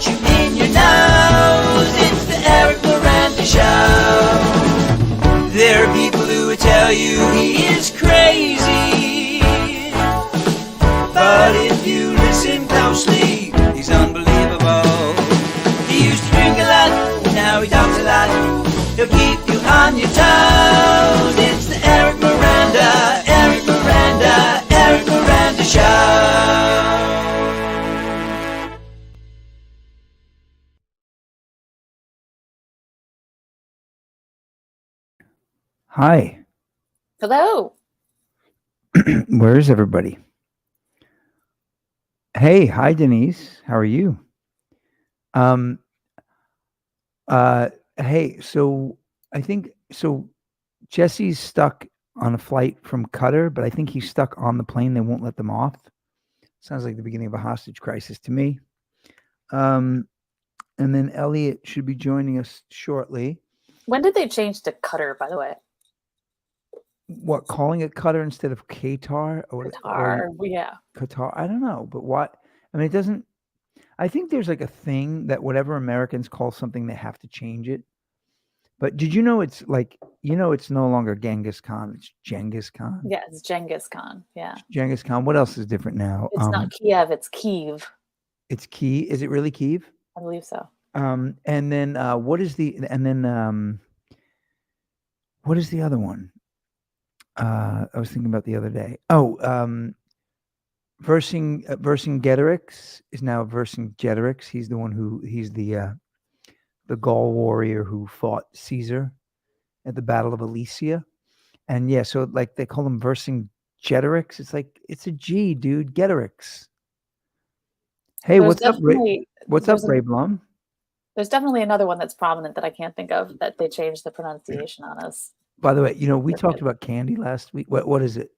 punch you in your nose. It's the Eric Miranda Show. There are people who would tell you he is crazy, but if you listen closely, he's unbelievable. He used to drink a lot, now he talks a lot. He'll keep you on your toes. It's the Eric Miranda, Eric Miranda, Eric Miranda Show. Hi. Hello. Where is everybody? Hey, hi Denise. How are you? Hey, so I think Jesse's stuck on a flight from Qatar, but I think he's stuck on the plane. They won't let them off. Sounds like the beginning of a hostage crisis to me. And then Elliot should be joining us shortly. When did they change to Cutter, by the way? What, calling it Qatar instead of Qatar? Qatar, yeah. Qatar. I don't know, but what? I mean, it doesn't. I think there's like a thing that whatever Americans call something, they have to change it. But did you know it's like, it's no longer Genghis Khan, it's Genghis Khan? Yeah, it's Genghis Khan. Yeah. Genghis Khan. What else is different now? It's not Kiev, it's Kyiv. It's Kiev. Is it really Kiev? I believe so. And then what is the other one? I was thinking about the other day. Oh, Vercingetorix is now Vercingetorix. He's the one he's the Gaul warrior who fought Caesar at the Battle of Alesia. And yeah, so like they call him Vercingetorix. It's like, it's a G, dude. Getorix. Hey, what's up, Ray? What's up, Ray Blum? There's definitely another one that's prominent that I can't think of that they changed the pronunciation on us. By the way, we talked about candy last week. What is it?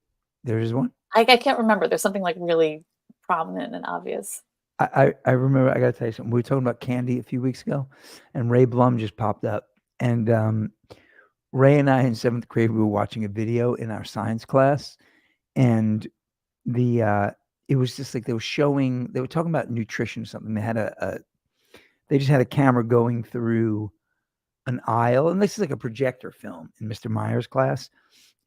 There is one? I can't remember. There's something like really prominent and obvious. I remember. I got to tell you something. We were talking about candy a few weeks ago, and Ray Blum just popped up. And Ray and I in 7th grade, we were watching a video in our science class, and it was just like they were talking about nutrition or something. They had they just had a camera going through an aisle, and this is like a projector film in Mr. Meyer's class.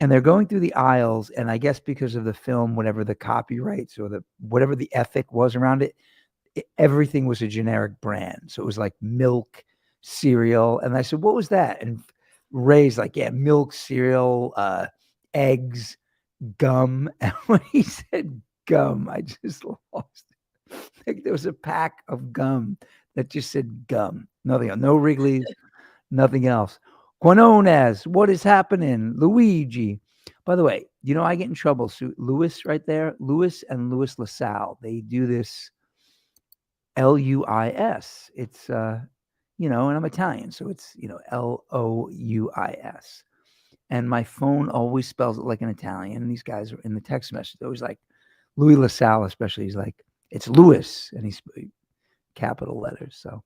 And they're going through the aisles, and I guess because of the film, whatever the copyrights or whatever the ethic was around it, everything was a generic brand. So it was like milk, cereal. And I said, what was that? And Ray's like, yeah, milk, cereal, eggs, gum. And when he said gum, I just lost it. Like there was a pack of gum that just said gum. Nothing else. No Wrigley's, nothing else. Quinones, what is happening? Luigi. By the way, I get in trouble. So Louis right there, Louis and Louis LaSalle, they do this Luis. It's, and I'm Italian, so it's, Louis. And my phone always spells it like an Italian. And these guys are in the text message. They're always like, Louis LaSalle especially, he's like, it's Louis. And he's capital letters. So.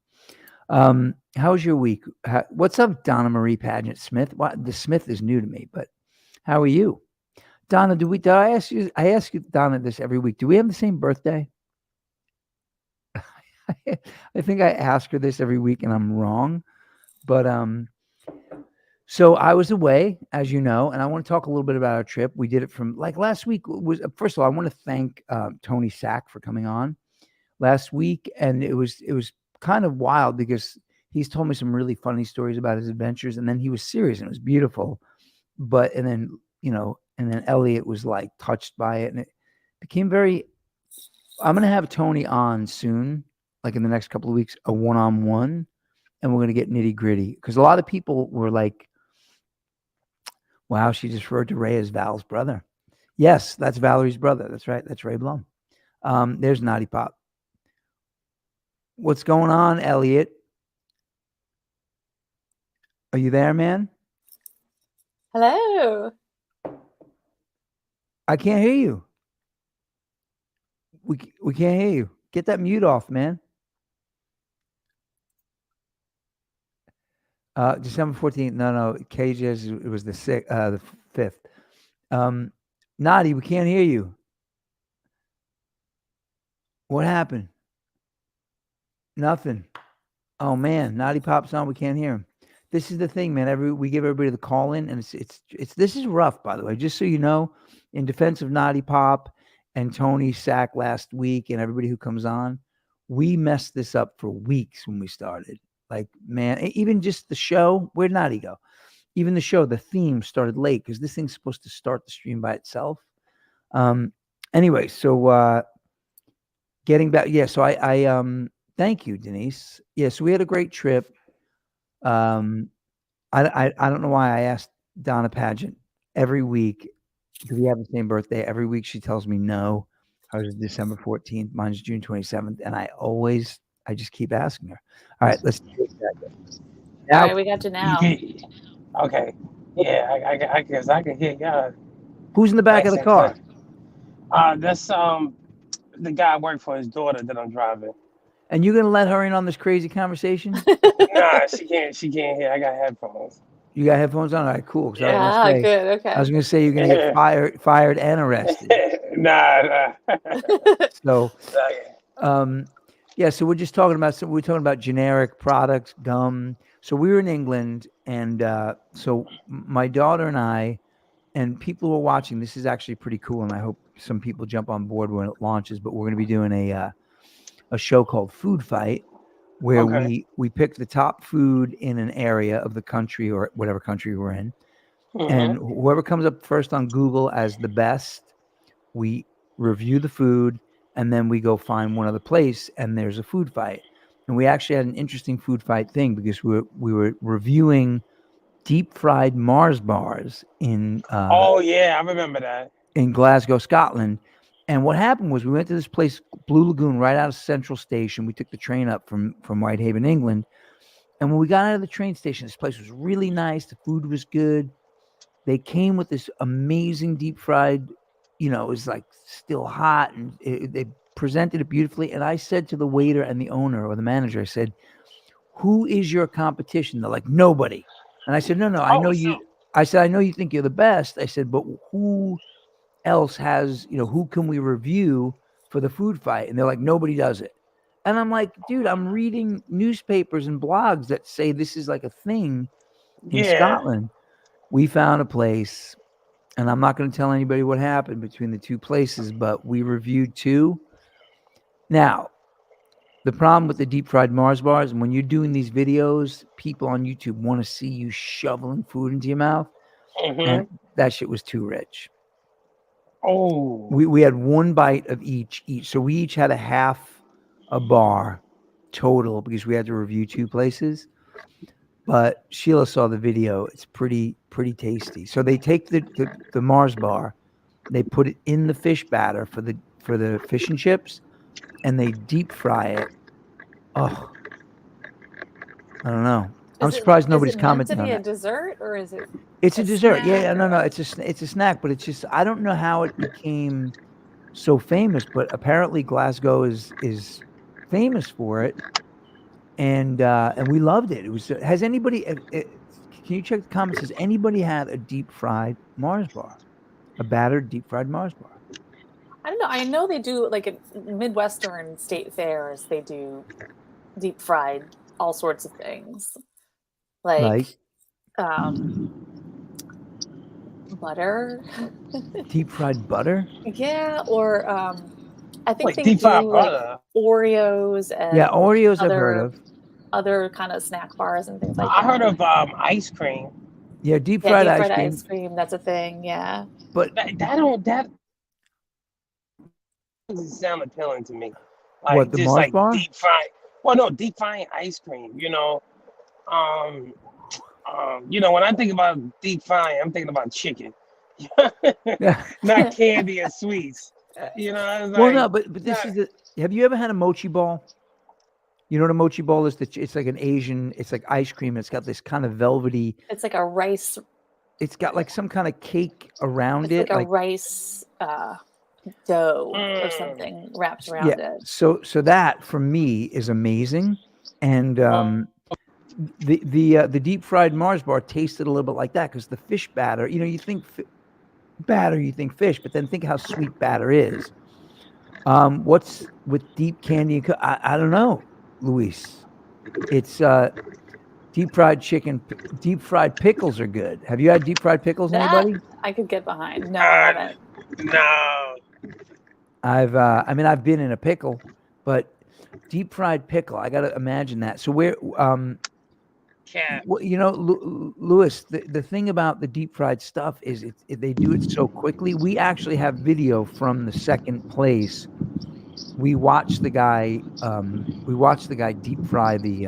How's your week? What's up, Donna Marie Pageant Smith? The Smith is new to me, but how are you, Donna? Did I ask you? I ask you, Donna, this every week. Do we have the same birthday? I think I ask her this every week, and I'm wrong. But so I was away, as you know, and I want to talk a little bit about our trip. We did it from like last week. First of all, I want to thank Tony Sack for coming on last week, and it was kind of wild because he's told me some really funny stories about his adventures, and then he was serious and it was beautiful. And then Elliot was like touched by it, and it became very. I'm gonna have Tony on soon, like in the next couple of weeks, a one-on-one, and we're gonna get nitty-gritty because a lot of people were like, "Wow, she just referred to Ray as Val's brother." Yes, that's Valerie's brother. That's right. That's Ray Blum. There's Naughty Pop. What's going on, Elliot? Are you there, man? Hello. I can't hear you. We can't hear you. Get that mute off, man. December 14th. No. KJ's, it was the 5th. Nadi, we can't hear you. What happened? Nothing. Oh man, Naughty Pop's on. We can't hear him. This is the thing, man. We give everybody the call in, and it's this is rough, by the way. Just so you know, in defense of Naughty Pop and Tony Sack last week, and everybody who comes on, we messed this up for weeks when we started. Like, man, even just the show. Where'd Naughty go? Even the show, the theme started late because this thing's supposed to start the stream by itself. Anyway, so getting back, yeah. So I thank you, Denise. Yeah, so we had a great trip. I don't know why I asked Donna Pageant every week, do we have the same birthday? Every week she tells me no. Hers is December 14th. Mine's June 27th. And I just keep asking her. All right, let's take that. All Now, right, we got you You now. can, okay. Yeah, I guess I can hear y'all who's in the back of nice the and car? clear. That's the guy I work for his daughter that I'm driving. And you're going to let her in on this crazy conversation? Nah, she can't hear. I got headphones. You got headphones on? All right, cool. 'Cause Ah, good. I was Okay. going to say you're going to get fired and arrested. Nah. So, Nah. yeah, so we're talking about generic products, gum. So we were in England, and so my daughter and I, and people who are watching, this is actually pretty cool, and I hope some people jump on board when it launches. But we're going to be doing a show called Food Fight, where Okay. we pick the top food in an area of the country or whatever country we're in, and Mm-hmm. whoever comes up first on Google as the best, we review the food, and then we go find one other place, and there's a food fight. And we actually had an interesting food fight thing because we were reviewing deep fried Mars bars Oh yeah, I remember that. in Glasgow, Scotland. And what happened was we went to this place, Blue Lagoon, right out of Central Station. We took the train up from Whitehaven, England. And when we got out of the train station, this place was really nice. The food was good. They came with this amazing deep fried, it was like still hot, and they presented it beautifully. And I said to the waiter and the owner or the manager, I said, "Who is your competition?" They're like, "Nobody." And I said, "No, I know Oh, you." so I said, "I know you think you're the best." I said, "But who else has, who can we review for the food fight?" And they're like, "Nobody does it." And I'm like, dude, I'm reading newspapers and blogs that say this is like a thing in yeah. Scotland. We found a place, and I'm not going to tell anybody what happened between the two places, but we reviewed two. Now, the problem with the deep fried Mars bars, and when you're doing these videos, people on YouTube want to see you shoveling food into your mouth, and Mm-hmm. that shit was too rich. Oh. We had one bite of each. So we each had a half a bar total because we had to review two places. But Sheila saw the video. It's pretty tasty. So they take the Mars bar, they put it in the fish batter for the fish and chips, and they deep fry it. Oh, I don't know. I'm surprised nobody's Is it meant to commenting on be a that. dessert, or is it It's a dessert. Yeah, snack, no. or It's a snack, but it's just I don't know how it became so famous, but apparently Glasgow is famous for it, and we loved it. It was. Has anybody? Can you check the comments? Has anybody had a deep fried Mars bar, a battered deep fried Mars bar? I don't know. I know they do, like, at Midwestern state fairs, they do deep fried all sorts of things, Like like butter. deep fried butter? Yeah, or I think Wait, they deep fried do like butter. Oreos Yeah, and Oreos I've heard of. other kind of snack bars and things like I heard that. of ice cream. Yeah, deep Yeah, fried deep ice fried cream. ice cream, that's a thing. Yeah. But That doesn't sound appealing to me. what, Like the just Mars like bar? deep fried. Well, no, deep frying ice cream. Um, when I think about deep frying, I'm thinking about chicken, Yeah. not candy and sweets. It's Well, no, like but not. this is have you ever had a mochi ball? You know what a mochi ball is? It's like an Asian, it's like ice cream. It's got this kind of velvety, It's like a rice it's got like some kind of cake around it's like it. a Like, rice dough or Mm, something wrapped yeah. around it. So that for me is amazing. And oh, the deep fried Mars bar tasted a little bit like that because the fish batter, you think batter, you think fish, but then think how sweet batter is. What's with deep candy? I don't know. Luis. It's deep fried chicken. Deep fried pickles are good. Have you had deep fried pickles? That Anybody? I could get behind. No, I haven't. No. I've been in a pickle, but deep fried pickle. I got to imagine that. So Cat. Lewis, the thing about the deep fried stuff is they do it so quickly. We actually have video from the second place. We watched the guy. We watched the guy deep fry the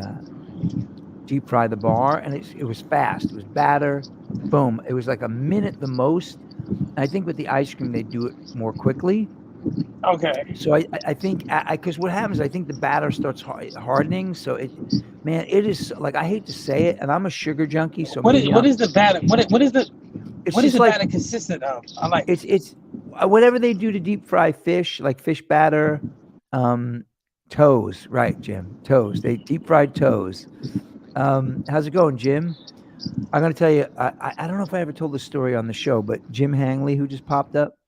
bar, and it was fast. It was batter, boom. It was like a minute the most. I think with the ice cream they do it more quickly. Okay. So I think because what happens, I think the batter starts hardening. So it is like, I hate to say it, and I'm a sugar junkie. So What is the batter? What is the batter consistent of? I like it's whatever they do to deep fry fish, like fish batter, toes, right, Jim? Toes. They deep fried toes. How's it going, Jim? I'm gonna tell you. I don't know if I ever told this story on the show, but Jim Hangley, who just popped up,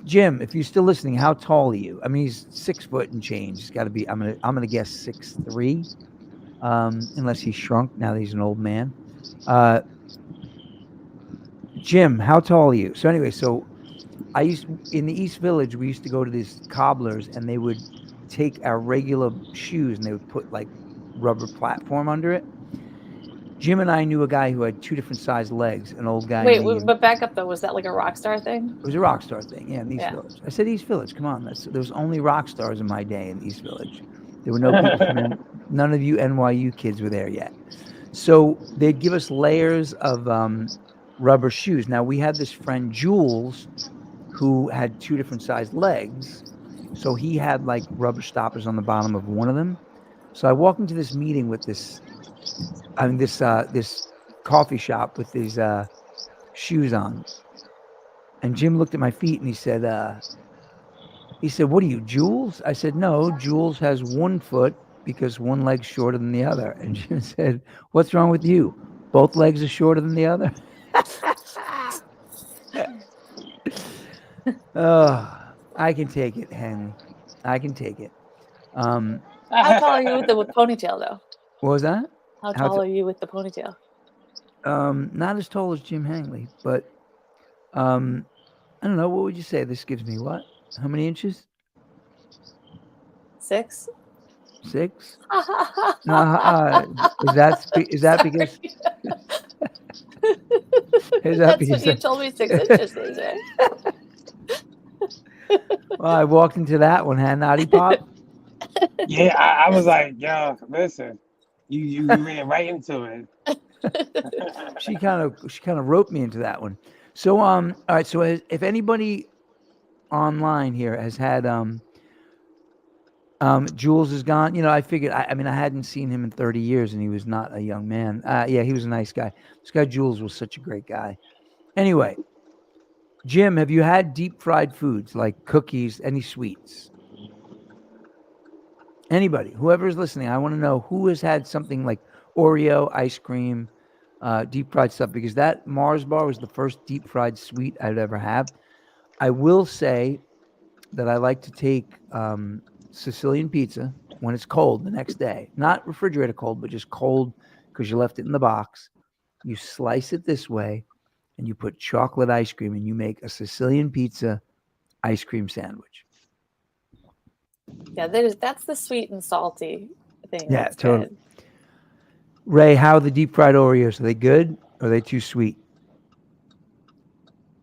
Jim. If you're still listening, how tall are you? I mean, he's 6 foot and change. He's got to be. I'm gonna guess 6'3", unless he's shrunk now that he's an old man. Jim, how tall are you? So anyway, in the East Village, we used to go to these cobblers, and they would take our regular shoes and they would put like rubber platform under it. Jim and I knew a guy who had 2 different sized legs, an old guy. Wait, but back up though. Was that like a rock star thing? It was a rock star thing, yeah, in the East Village. I said East Village, come on. There was only rock stars in my day in the East Village. There were no people from none of you NYU kids were there yet. So they'd give us layers of rubber shoes. Now we had this friend Jules who had 2 different sized legs. So he had like rubber stoppers on the bottom of one of them. So I walked into this meeting with this coffee shop with these shoes on. And Jim looked at my feet and he said, "What are you, Jules?" I said, "No, Jules has 1 foot because one leg's shorter than the other." And Jim said, "What's wrong with you? Both legs are shorter than the other?" Oh, I can take it, Henry. I can take it. How tall are you with the ponytail, though? What was that? How tall are you with the ponytail? Not as tall as Jim Hangley, but I don't know. What would you say? This gives me what? How many inches? 6. 6? No, is that because? That's what you told me 6 inches was, right? Well, I walked into that one, had Naughty Pop. Yeah, I was like, yo, listen, you ran right into it. She kind of roped me into that one. So all right. So if anybody online here has had Jules is gone. I figured. I hadn't seen him in 30 years, and he was not a young man. Yeah, he was a nice guy. This guy Jules was such a great guy. Anyway, Jim, have you had deep fried foods like cookies? Any sweets? Anybody, whoever's listening, I want to know who has had something like Oreo ice cream, deep fried stuff, because that Mars bar was the first deep fried sweet I'd ever had. I will say that I like to take Sicilian pizza when it's cold the next day, not refrigerator cold, but just cold because you left it in the box. You slice it this way and you put chocolate ice cream and you make a Sicilian pizza ice cream sandwich. Yeah, that's the sweet and salty thing. Yeah, that's totally. Good. Ray, how are the deep fried Oreos? Are they good or are they too sweet?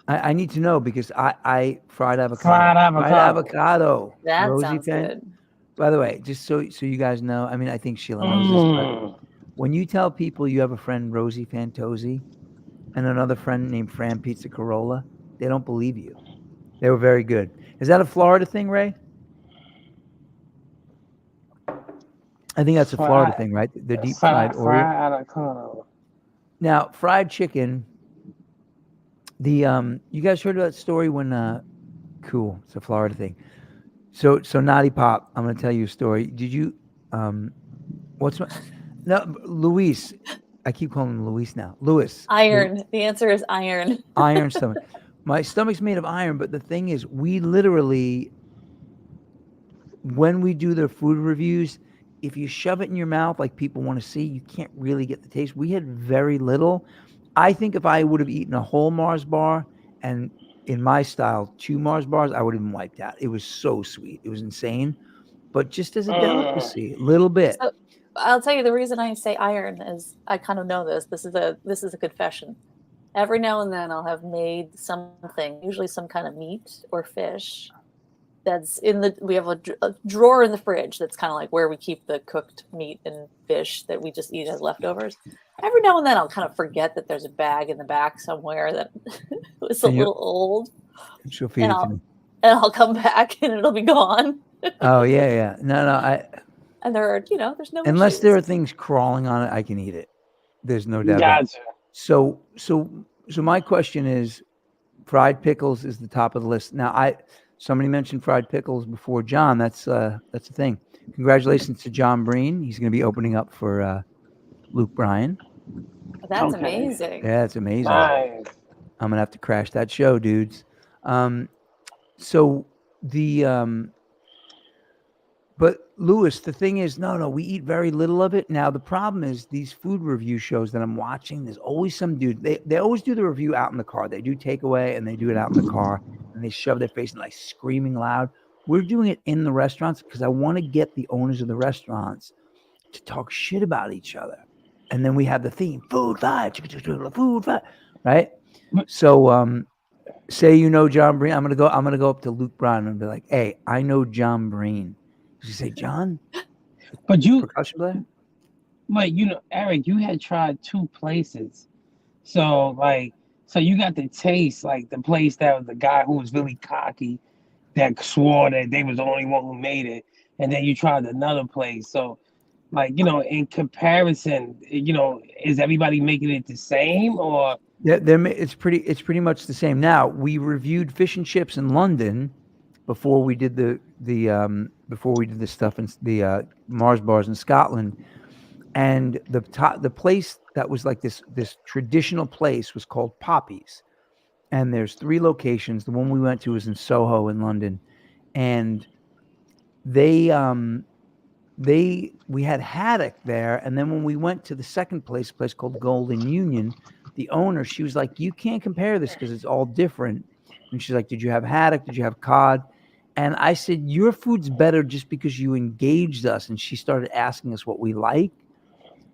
I need to know because I fried avocado. Fried avocado. That Rosie sounds fan. good. By the way, just so you guys know, I think Sheila knows this, but when you tell people you have a friend Rosie Fantozzi and another friend named Fran Pizza Corolla, they don't believe you. They were very good. Is that a Florida thing, Ray? I think that's a Florida thing, right? The deep fried Oreo. Fried avocado. Now, fried chicken. You guys heard of that story when cool, it's a Florida thing. So Naughty Pop, I'm gonna tell you a story. Did you Luis, I keep calling him Luis now. Louis. Iron. The answer is iron. Iron stomach. My stomach's made of iron, but the thing is, we literally, when we do the food reviews, if you shove it in your mouth like people want to see, you can't really get the taste. We had very little. I think if I would have eaten a whole Mars bar and in my style 2 Mars bars, I would have been wiped out. It was so sweet. It was insane. But just as a delicacy, a little bit. So I'll tell you the reason I say iron is I kind of know this. This is a confession. Every now and then I'll have made something, usually some kind of meat or fish, that's we have a drawer in the fridge that's kind of like where we keep the cooked meat and fish that we just eat as leftovers. Every now and then I'll kind of forget that there's a bag in the back somewhere that was a little old. She'll feed it to me. And I'll come back and it'll be gone. Oh yeah. No, and there are, there's no unless issues. there are things crawling on it, I can eat it. There's no doubt. Gotcha. So my question is, fried pickles is the top of the list. Now somebody mentioned fried pickles before John. That's the thing. Congratulations to John Breen. He's going to be opening up for Luke Bryan. That's amazing. Yeah, it's amazing. Nice. I'm gonna have to crash that show, dudes. So the but Lewis, the thing is, no, we eat very little of it. Now the problem is these food review shows that I'm watching. There's always some dude. They always do the review out in the car. They do takeaway and they do it out in the car, and they shove their face in like screaming loud. We're doing it in the restaurants because I want to get the owners of the restaurants to talk shit about each other. And then we have the theme, food fight, food fight, right? So say John Breen. I'm gonna go up to Luke Bryan and be like, hey, I know John Breen. Did you say John? But percussion player? But Eric, you had tried 2 places. So you got the taste, like the place that was the guy who was really cocky, that swore that they was the only one who made it. And then you tried another place. So in comparison, is everybody making it the same or? Yeah, it's pretty much the same. Now we reviewed fish and chips in London before we did the stuff in the Mars bars in Scotland, and the place that was like this traditional place was called Poppy's, and there's 3 locations. The one we went to was in Soho in London, and we had haddock there, and then when we went to the second place, a place called Golden Union, the owner, she was like, you can't compare this because it's all different. And she's like, did you have haddock? Did you have cod? And I said, your food's better just because you engaged us. And she started asking us what we like.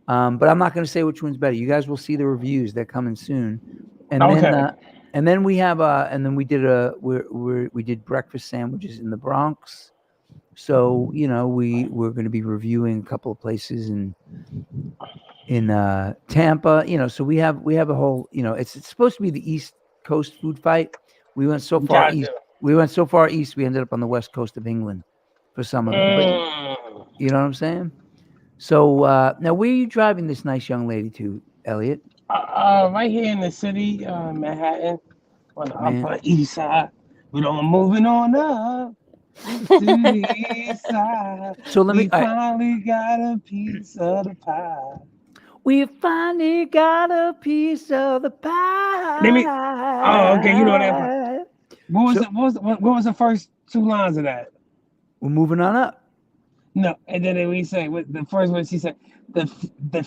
But I'm not going to say which one's better. You guys will see the reviews. They're coming soon. And then we have we did breakfast sandwiches in the Bronx. So, we're going to be reviewing a couple of places in Tampa, so we have a whole, it's supposed to be the East Coast food fight. We went so far east. We went so far east, we ended up on the west coast of England for some of it. But, you know what I'm saying? So now where are you driving this nice young lady to, Elliot? Right here in the city, Manhattan, on the Upper East Side. We're moving on up. To the east side. So we finally got a piece of the pie. We finally got a piece of the pie. Okay, you know that. What was the first 2 lines of that? We're moving on up. No, and then we say the first one. She said, "The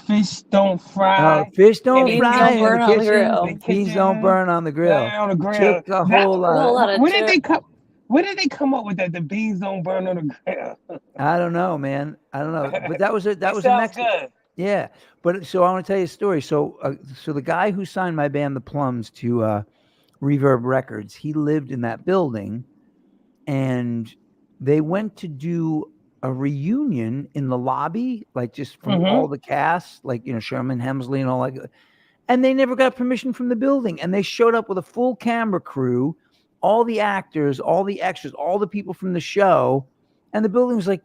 fish don't fry. Fish don't fry in the kitchen. Beans don't burn on the grill. On the grill. Took a whole lot. Where did they come up with that? The beans don't burn on the grill. I don't know, man. I don't know. But that was a Mexican. Good. Yeah. But so I want to tell you a story. So the guy who signed my band, The Plums, to Reverb Records, he lived in that building, and they went to do a reunion in the lobby, like just from all the cast, like Sherman Hemsley and all that. And they never got permission from the building, and they showed up with a full camera crew. All the actors, all the extras, all the people from the show, and the building was like,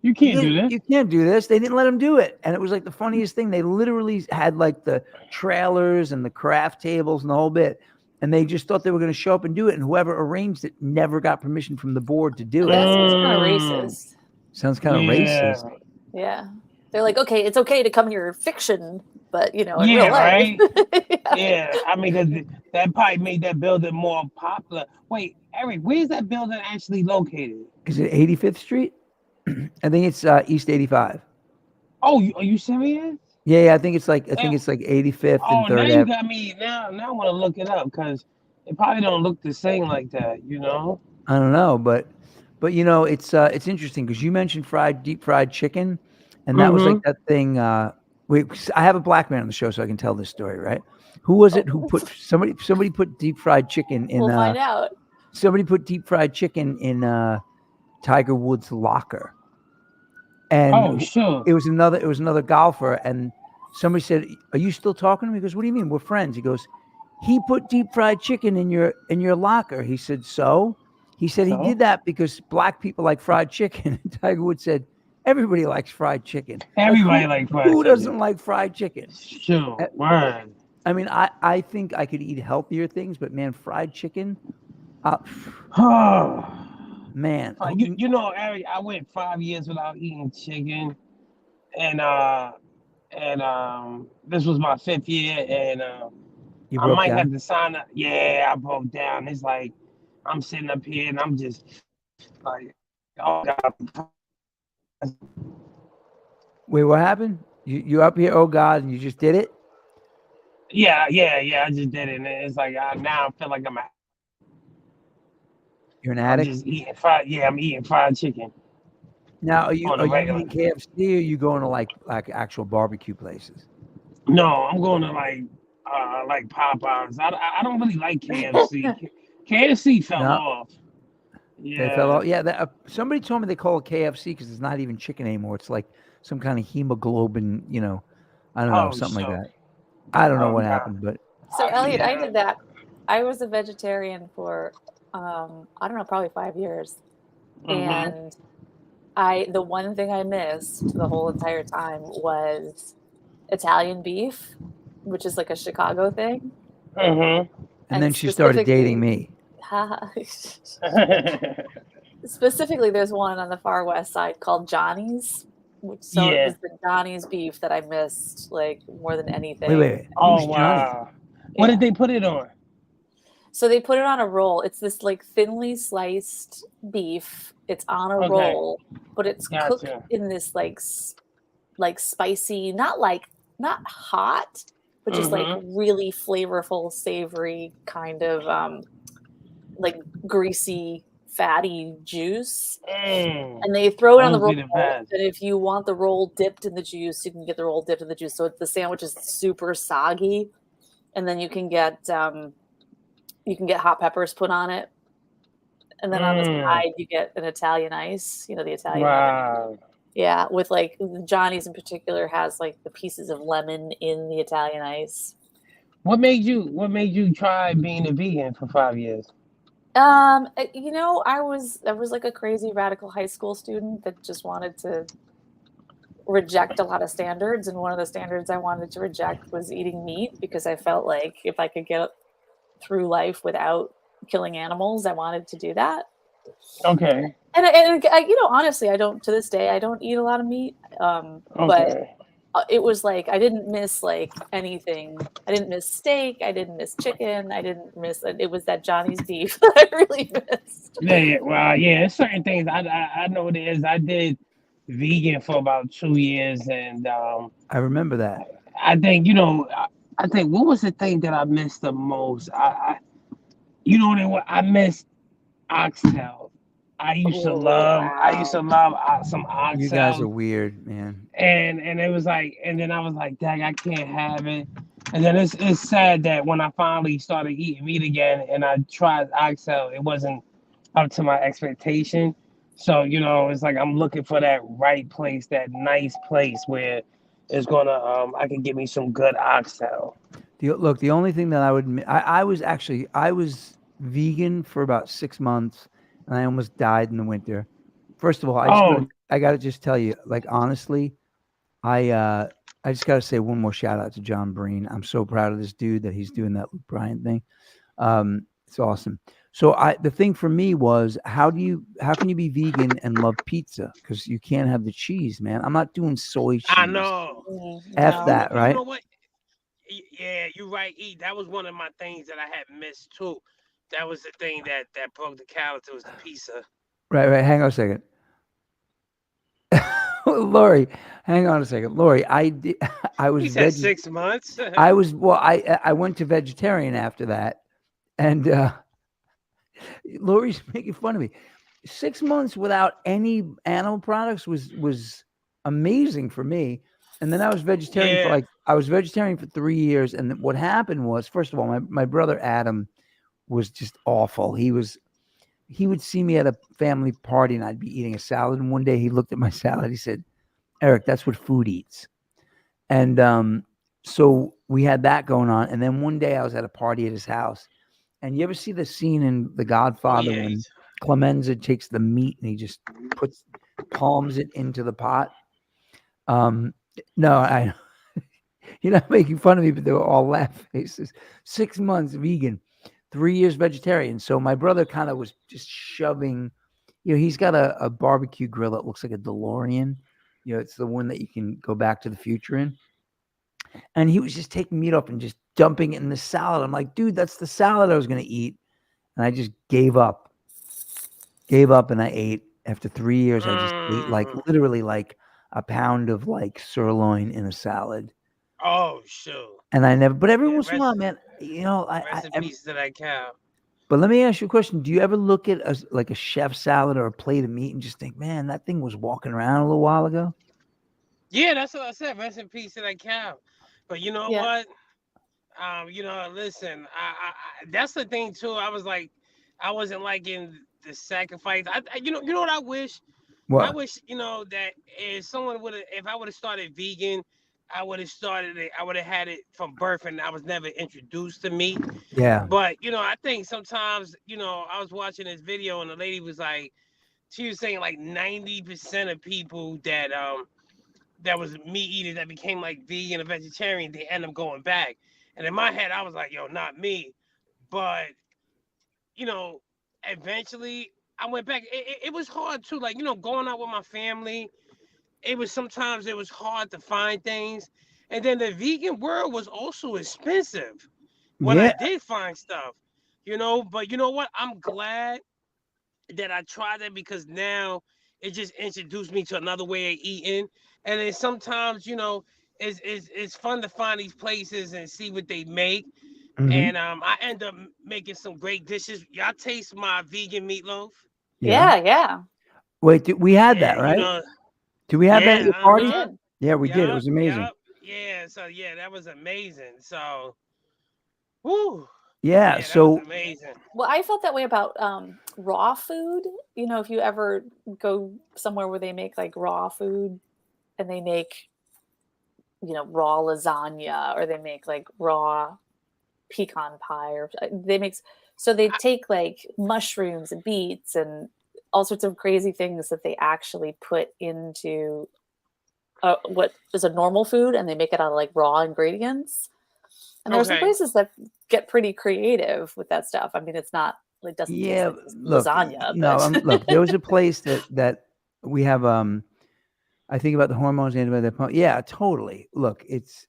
you can't do this. You can't do this. They didn't let them do it. And it was like the funniest thing. They literally had like the trailers and the craft tables and the whole bit. And they just thought they were going to show up and do it. And whoever arranged it never got permission from the board to do it. That sounds kind of racist. Sounds kind of racist. Yeah. They're like, okay, it's okay to come here fiction, but in real life. Right? Yeah. I mean, 'cause that probably made that building more popular. Wait, Eric, where's that building actually located? Is it 85th Street? I think it's East 85. Oh, are you serious? Yeah, I think it's like Eh, 85th and Oh, now Third you Ave. got me. Now I want to look it up because it probably don't look the same like that. You know? I don't know, but it's interesting because you mentioned deep fried chicken, and that was like Mm-hmm. that thing. I have a black man on the show, so I can tell this story, right? Who was it who put somebody put deep fried chicken in We'll find out. somebody put deep fried chicken in Tiger Woods' locker, and Oh, sure. it was another golfer, and somebody said, "Are you still talking to me?" He goes, "What do you mean? We're friends." He goes, "He put deep fried chicken in your locker." He said, "So?" He said he So did that because black people like fried chicken. And Tiger Woods said, "Everybody likes fried chicken. Like everybody like fried who chicken. doesn't like fried chicken?" Sure. Uh, Word. I mean, I think I could eat healthier things, but man, fried chicken, uh, man, You know, Eric, I went 5 years without eating chicken, and this was my fifth year, and you I broke might have down. to sign up. Yeah, I broke down. It's like I'm sitting up here and I'm just like, oh God. Wait, what happened? You up here? Oh God, and you just did it? Yeah. I just did it, and it's like now I feel like You're an I'm addict just eating fried. Yeah, I'm eating fried chicken now. on Are the you regular. eating KFC or are you going to like actual barbecue places? No, I'm going to like Popeyes. I don't really like KFC. KFC fell No, off. they fell Yeah. off. Yeah, somebody told me they call it KFC because it's not even chicken anymore. It's like some kind of hemoglobin. I don't know, Oh something like sure. that. I don't know Oh what God. happened, but So Elliot, I Yeah. did that. I was a vegetarian for I don't know, probably 5 years. Mhm. And the one thing I missed the whole entire time was Italian beef, which is like a Chicago thing. Mhm. and And then she started dating specifically, me. specifically, there's one on the far west side called Johnny's. So it Yeah. was the Johnny's beef that I missed like more than Wait. anything. Oh Who's Johnny? wow. What did Yeah. they put it on? So they put it on a roll. It's this like thinly sliced beef. It's on a Okay. roll, but it's cooked Gotcha. in this like spicy, not hot, but just like Mhm. really flavorful, savory kind of like greasy, fatty juice. Mm. And they throw it on the Those be roll. the best. And if you want the roll dipped in the juice, you can get the roll dipped in the juice. So the sandwich is super soggy, and then you can get hot peppers put on it, and then on the Mm. side you get an Italian ice, the Italian lemon. Wow. Yeah, with like Johnny's in particular has like the pieces of lemon in the Italian ice. What made you try being a vegan for 5 years? I was like a crazy radical high school student that just wanted to reject a lot of standards, and one of the standards I wanted to reject was eating meat because I felt like if I could get through life without killing animals, I wanted to do that. Okay. And honestly, I don't to this day I don't eat a lot of meat. But Okay. it was like I didn't miss like anything. I didn't miss steak. I didn't miss chicken. I didn't miss it. It was that Johnny's beef that I really missed. Yeah. Well, yeah. There's certain things I know what it is. I did vegan for about 2 years, and I remember that. I think I think what was the thing that I missed the most? What I missed oxtail. Oh I used wow! to love some You guys are oxtails, weird, man. and it was like, and then I was like, dang, I can't have it. And then it's sad that when I finally started eating meat again and I tried oxtail, it wasn't up to my expectation. So it's like I'm looking for that right place, that nice place where it's gonna I can get me some good oxtail. The only thing that I was vegan for about 6 months, and I almost died in the winter. First of all, Oh, I gotta just tell you, like honestly, I uh I just gotta say one more shout out to John Breen. I'm so proud of this dude that he's doing that Luke Bryan thing. It's awesome. So the thing for me was how can you be vegan and love pizza? Because you can't have the cheese, man. I'm not doing soy I cheese. know. F No. that, You right? know what? Yeah, you're right. E. That was one of my things that I had missed too. That was the thing that broke the calendar was the pizza. Right. Hang on a second. Lori, hang on a second. Lori, I was He said 6 months. I went to vegetarian after that, and Lori's making fun of me. 6 months without any animal products was amazing for me. And then I was vegetarian Yeah. for 3 years. And what happened was, first of all, my brother Adam was just awful. He would see me at a family party and I'd be eating a salad. And one day he looked at my salad. He said, "Eric, that's what food eats." And so we had that going on. And then one day I was at a party at his house. And you ever see the scene in The Oh Godfather yeah. when Clemenza takes the meat and he just palms it into the pot? No, you're not making fun of me, but they were all laugh faces. 6 months vegan, 3 years vegetarian. So my brother kind of was just shoving, he's got a barbecue grill that looks like a DeLorean. It's the one that you can go back to the future in. And he was just taking meat off and just dumping it in the salad. I'm like, dude, that's the salad I was going to eat. And I just gave up and I ate. After 3 years, I just ate literally like a pound of like sirloin in a salad. Oh shoot. And I never, but every Yeah. once in a while, man, Rest in peace to that cow. but let me ask you a question. Do you ever look at like a chef salad or a plate of meat and just think, man, that thing was walking around a little while ago? Yeah, that's what I said. Rest in peace to that cow. But you know Yeah. what? Listen, that's the thing too. I wasn't liking the sacrifice. You know what I wish? I What? wish, that if I would have started vegan, I would have had it from birth and I was never introduced to meat. Yeah. But, I think sometimes, I was watching this video and the lady was like, she was saying like 90% of people that was meat eaters that became like vegan or vegetarian, they end up going back. And in my head, I was like, yo, not me. But, you know, eventually I went back. It was hard too. Like, going out with my family, sometimes it was hard to find things. And then the vegan world was also expensive when I Yeah. did find stuff, but you know what? I'm glad that I tried it because now it just introduced me to another way of eating. And then sometimes, it's fun to find these places and see what they make. Hmm. And I end up making some great dishes. Y'all taste my vegan meatloaf? Yeah. Yeah. Wait, we had that, Yeah, right? Did we have that at yeah, your We party? did. Yeah, we did. It Yup, was amazing. yup. Yeah, so yeah, that was amazing. So, whoo, Yeah. yeah, that was So, amazing. Well, I felt that way about raw food. If you ever go somewhere where they make like raw food and they make, raw lasagna or they make like raw pecan pie or they make, so they take like mushrooms and beets and all sorts of crazy things that they actually put into what is a normal food and they make it out of like raw ingredients. And there are some Okay. places that get pretty creative with that stuff. I mean, it doesn't taste yeah, like look, lasagna, but look, there was a place that we have, I think about the hormones, antibiotics. Yeah, totally. Look, it's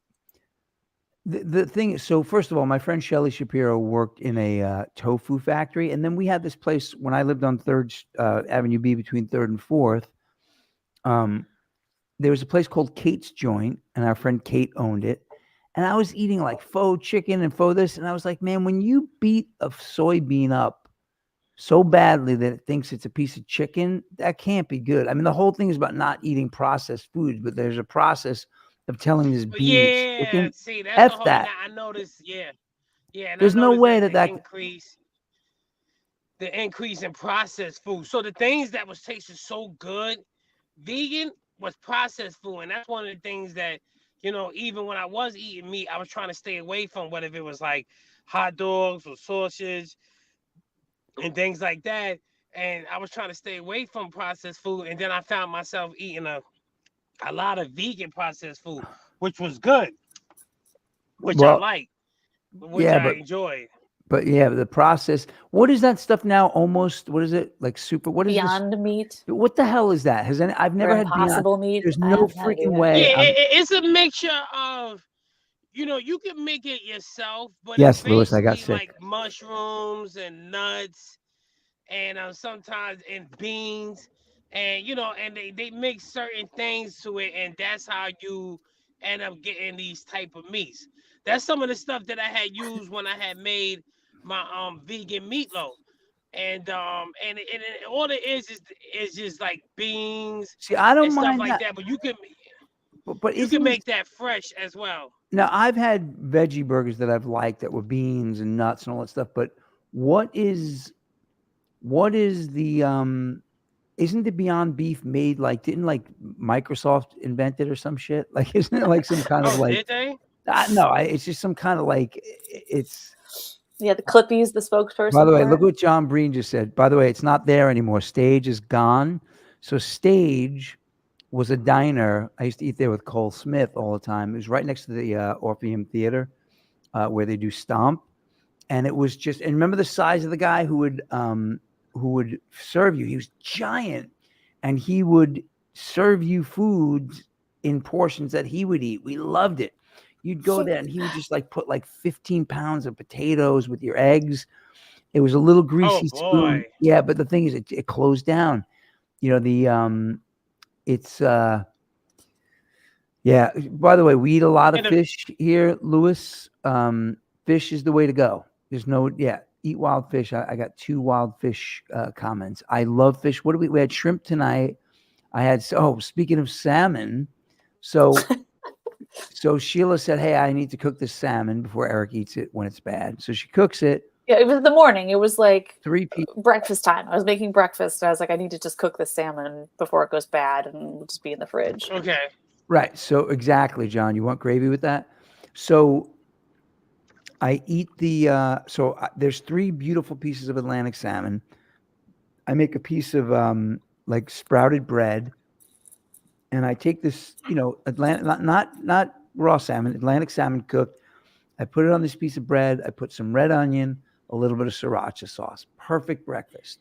the thing is, so first of all, my friend Shelly Shapiro worked in a tofu factory. And then we had this place when I lived on 3rd Avenue B between 3rd and 4th. There was a place called Kate's Joint, and our friend Kate owned it. And I was eating like faux chicken and faux this. And I was like, man, when you beat a soybean up so badly that it thinks it's a piece of chicken, that can't be good. I mean, the whole thing is about not eating processed foods, but there's a process of telling this bean it's Yeah, chicken. see, that's the F whole. And that. I noticed, yeah, yeah, and I There's no noticed way that that the increase in processed food. So the things that was tasting so good, vegan was processed food, and that's one of the things that even when I was eating meat, I was trying to stay away from. Whether it was like hot dogs or sausage and things like that, and I was trying to stay away from processed food, and then I found myself eating a lot of vegan processed food, which was good, which I well, liked, which yeah, I enjoyed. but yeah, the process. What is that stuff now? Almost, what is it? Like super, what is this? Beyond Meat What the hell is that? I've or never had Beyond. Impossible Meat, There's I no haven't had it freaking either. way. Yeah, it's a mixture of, you can make it yourself, but it's Yes, Lewis, I got basically sick. like mushrooms and nuts and sometimes and beans. and and they mix certain things to it, and that's how you end up getting these type of meats. That's some of the stuff that I had used when I had made my vegan meatloaf. And all it is just like beans See, I don't and stuff mind like that, that. But but you can isn't make that fresh as well. now I've had veggie burgers that I've liked that were beans and nuts and all that stuff. But what is the isn't the Beyond Beef made like didn't like Microsoft invent it or some shit? Like isn't it like some kind of Oh, like did they? no, it's just some kind of like it's. Yeah, the Clippy's the By spokesperson the way, for look it. what John Breen just said. By the way, it's not there anymore. Stage is gone. So Stage was a diner. I used to eat there with Cole Smith all the time. It was right next to the Orpheum Theater where they do Stomp. And it was just, and remember the size of the guy who would serve you? He was giant, and he would serve you foods in portions that he would eat. We loved it. You'd go there, and he would just like put like 15 pounds of potatoes with your eggs. It was a little Oh greasy spoon. boy. Yeah, but the thing is, it closed down. It's yeah. By the way, we eat a lot of And the, fish here, Lewis. Fish is the way to go. There's no, yeah, eat wild fish. I got 2 wild fish comments. I love fish. What do we had shrimp tonight. I had, speaking of salmon, so Sheila said, hey, I need to cook this salmon before Eric eats it when it's bad. So she cooks it. Yeah, it was the morning. It was like 3 people. breakfast time. I was making breakfast, and I was like, I need to just cook this salmon before it goes bad, and it'll just be in the fridge. okay. Right. So exactly, John. You want gravy with that? So I eat there's 3 beautiful pieces of Atlantic salmon. I make a piece of like sprouted bread, and I take this, Atlantic, not raw salmon, Atlantic salmon cooked. I put it on this piece of bread. I put some red onion, a little bit of sriracha sauce. Perfect breakfast.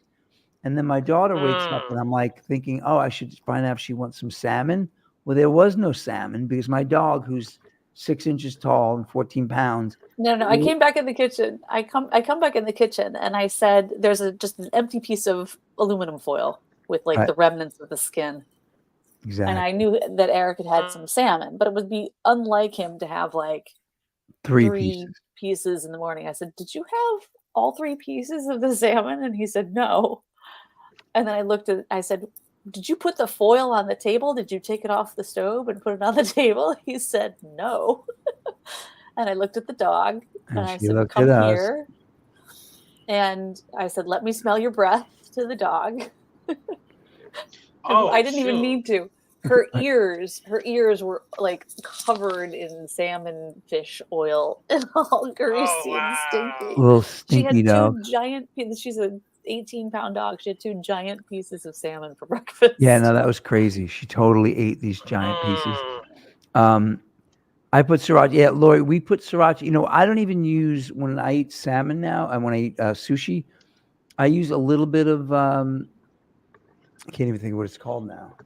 And then my daughter wakes up, and I'm like thinking, oh, I should find out if she wants some salmon. Well, there was no salmon because my dog, who's 6 inches tall and 14 pounds. No. I came back in the kitchen. I come back in the kitchen, and I said, "There's just an empty piece of aluminum foil with like Right. the remnants of the skin." Exactly. And I knew that Eric had some salmon, but it would be unlike him to have like 3 pieces in the morning. I said, "Did you have all 3 pieces of the salmon?" And he said, "No." And then I said, "Did you put the foil on the table? Did you take it off the stove and put it on the table?" He said, "No." And I looked at the dog, and I she said, looked "Come at us. here." And I said, "Let me smell your breath," to the dog. Oh, I didn't even shoot. need to. Her ears were like covered in salmon fish oil and all greasy and stinky. Little She had stinky dog. 2 giant pieces. She's an 18-pound dog. She had 2 giant pieces of salmon for breakfast. Yeah, no, that was crazy. She totally ate these giant pieces. I put sriracha. Yeah, Lori, we put sriracha. I don't even use when I eat salmon now. And when I eat sushi, I use a little bit of. I can't even think of what it's called now.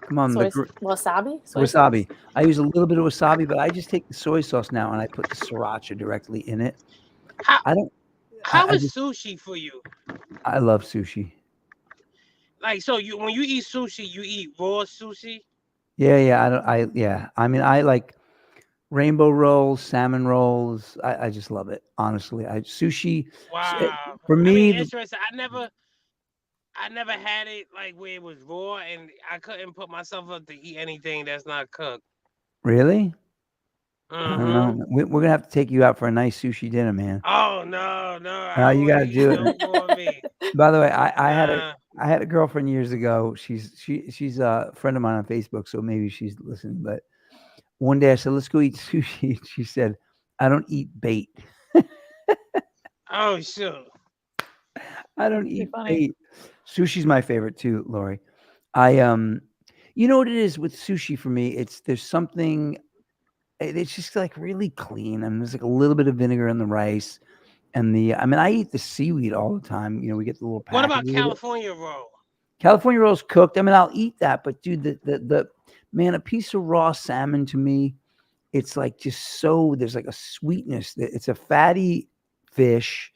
Come on, Wasabi. Wasabi. I use a little bit of wasabi, but I just take the soy sauce now and I put the sriracha directly in it. How is sushi for you? I love sushi. Like, so when you eat sushi, you eat raw sushi? Yeah. I mean, I like rainbow rolls, salmon rolls. I just love it. Honestly, sushi. Wow. For me, I mean, interesting. I never had it like where it was raw, and I couldn't put myself up to eat anything that's not cooked. Really? Mm-hmm. I don't know. We're gonna have to take you out for a nice sushi dinner, man. Oh no! You gotta do it. No for me. By the way, I had a girlfriend years ago. She's a friend of mine on Facebook, so maybe she's listening. But one day I said, "Let's go eat sushi." She said, "I don't eat bait." Oh sure. I don't eat bait. Sushi's my favorite too, Lori. You know what it is with sushi for me? There's something. It's just like really clean. I mean, there's like a little bit of vinegar in the rice, and I eat the seaweed all the time. We get the little package. What about California roll? California roll's cooked. I mean, I'll eat that, but dude, the man, a piece of raw salmon to me, it's like just so there's like a sweetness. It's a fatty fish.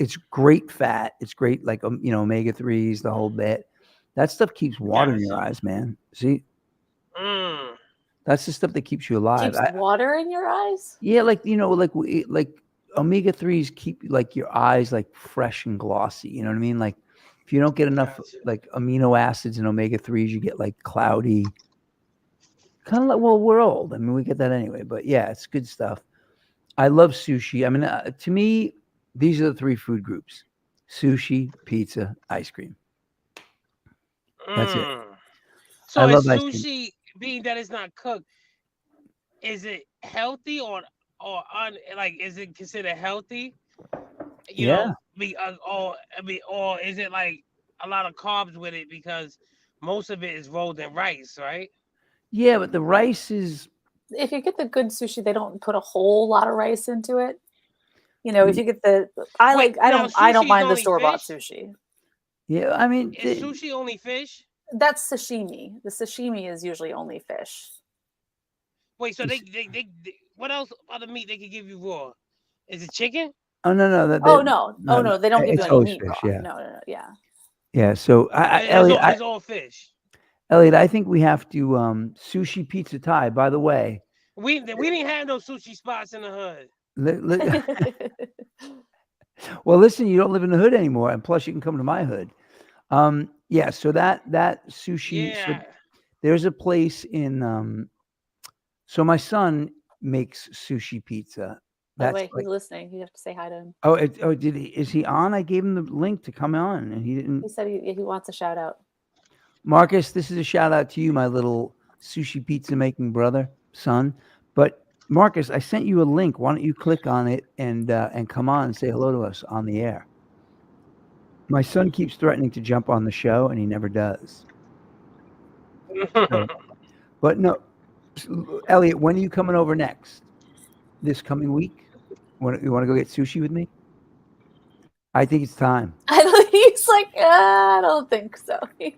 It's great fat. It's great, like omega 3s, the whole bit. That stuff keeps water in Gotcha. your eyes, man. See, Mm. that's the stuff that keeps you alive. Keeps water in your eyes. Yeah, like like omega-3s keep like your eyes like fresh and glossy. You know what I mean? Like if you don't get enough Gotcha. like amino acids and omega-3s, you get like cloudy. Kind of like, well, we're old. I mean, we get that anyway. But yeah, it's good stuff. I love sushi. I mean, to me, these are the 3 food groups: sushi, pizza, ice cream. That's it. Mm. I So is love ice cream. sushi, being that it's not cooked, is it healthy like is it considered healthy? You Yeah, know, or is it like a lot of carbs with it because most of it is rolled in rice, right? yeah, but the rice is If you get the good sushi, they don't put a whole lot of rice into it. You know, if you get the, I Wait, like, I now don't sushi is mind the only store bought fish? sushi. yeah. I mean, Is sushi only fish? That's sashimi. The sashimi is usually only fish. Wait, so they what else other meat they could give you raw? Is it chicken? oh no, Oh no, oh no, no, they don't give you it's any always meat fish. raw. Yeah, No, yeah. yeah. So It's all fish. Elliot, I think we have to sushi pizza Thai. By the way, We didn't have no sushi spots in the hood. well, listen, you don't live in the hood anymore, and plus, you can come to my hood. Yeah. So that sushi. So Yeah. there's a place in. So my son makes sushi pizza. By the That's way, he's like, listening. You have to say hi to him. did he? Is he on? I gave him the link to come on, and he didn't. He said he wants a shout out. Marcus, this is a shout out to you, my little sushi pizza making brother, son. But Marcus, I sent you a link. Why don't you click on it and come on and say hello to us on the air? My son keeps threatening to jump on the show, and he never does. So, but no, Elliot, when are you coming over next? This coming week? You want to go get sushi with me? I think it's time. He's like, I don't think so. He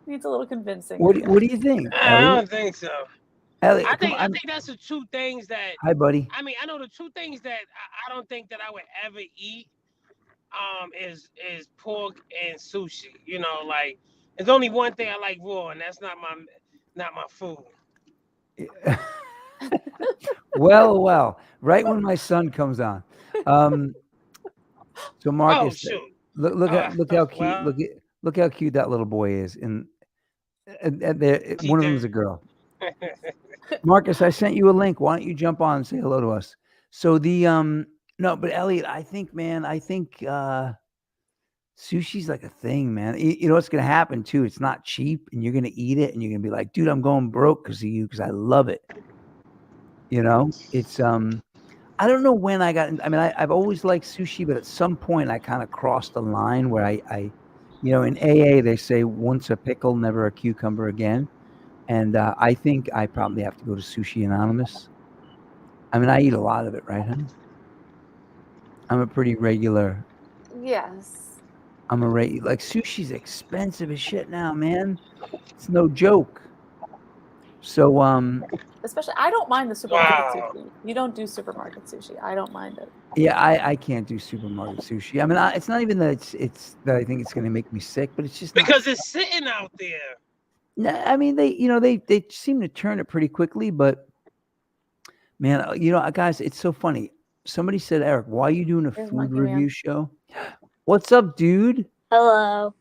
needs a little convincing. What do you think, I Elliot? don't think so. Elliot, come I on. think that's the 2 things that Hi, buddy. I mean, I know the 2 things that I don't think that I would ever eat is pork and sushi. You know, like there's only one thing I like raw, and that's not my food. Well. Right when my son comes on. So Oh Marcus, shoot. look how cute Well, look how cute that little boy is, and she one of them did. is a girl. Marcus, I sent you a link. Why don't you jump on and say hello to us? So the no, but Elliot, I think sushi's like a thing, man. You know what's gonna happen too? It's not cheap, and you're gonna eat it, and you're gonna be like, dude, I'm going broke because of you, because I love it. You know, it's I don't know when I got. I mean, I've always liked sushi, but at some point I kind of crossed the line where I, in AA they say once a pickle, never a cucumber again, and I think I probably have to go to Sushi Anonymous. I mean, I eat a lot of it, right, honey? I'm a pretty regular. Yes. Like sushi's expensive as shit now, man. It's no joke. So Especially, I don't mind the supermarket Wow. sushi. You don't do supermarket sushi. I don't mind it. yeah, I can't do supermarket sushi. I mean, it's not even that it's that I think it's going to make me sick, but it's just not. Because it's sitting out there. I mean, they seem to turn it pretty quickly, but man, guys, it's so funny. Somebody said, Eric, why are you doing a Here's food Monkey review Man. show? What's up, dude? Hello.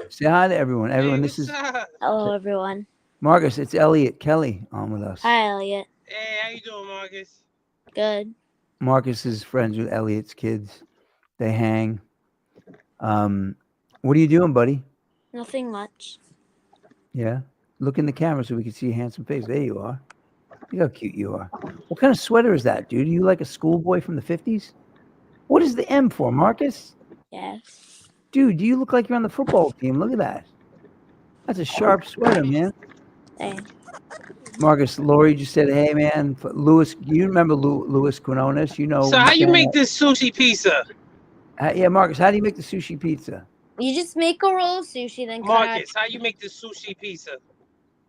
Say hi to everyone. Everyone, Hey, this what's is up? Hello, everyone. Marcus. It's Elliot Kelly on with us. Hi, Elliot. Hey, how you doing, Marcus? Good. Marcus is friends with Elliot's kids. They hang. What are you doing, buddy? Nothing much. Yeah. Look in the camera so we can see your handsome face. There you are. Look how cute you are. What kind of sweater is that, dude? Are you like a schoolboy from the 50s? What is the M for, Marcus? Yes. Dude, you look like you're on the football team. Look at that. That's a sharp sweater, man. Thanks. Marcus, Lori just said, hey, man. Louis, you remember Louis Quinones? You know. So how you make this sushi pizza? Yeah, Marcus, how do you make the sushi pizza? You just make a roll of sushi, then cut out. Marcus, how you make this sushi pizza?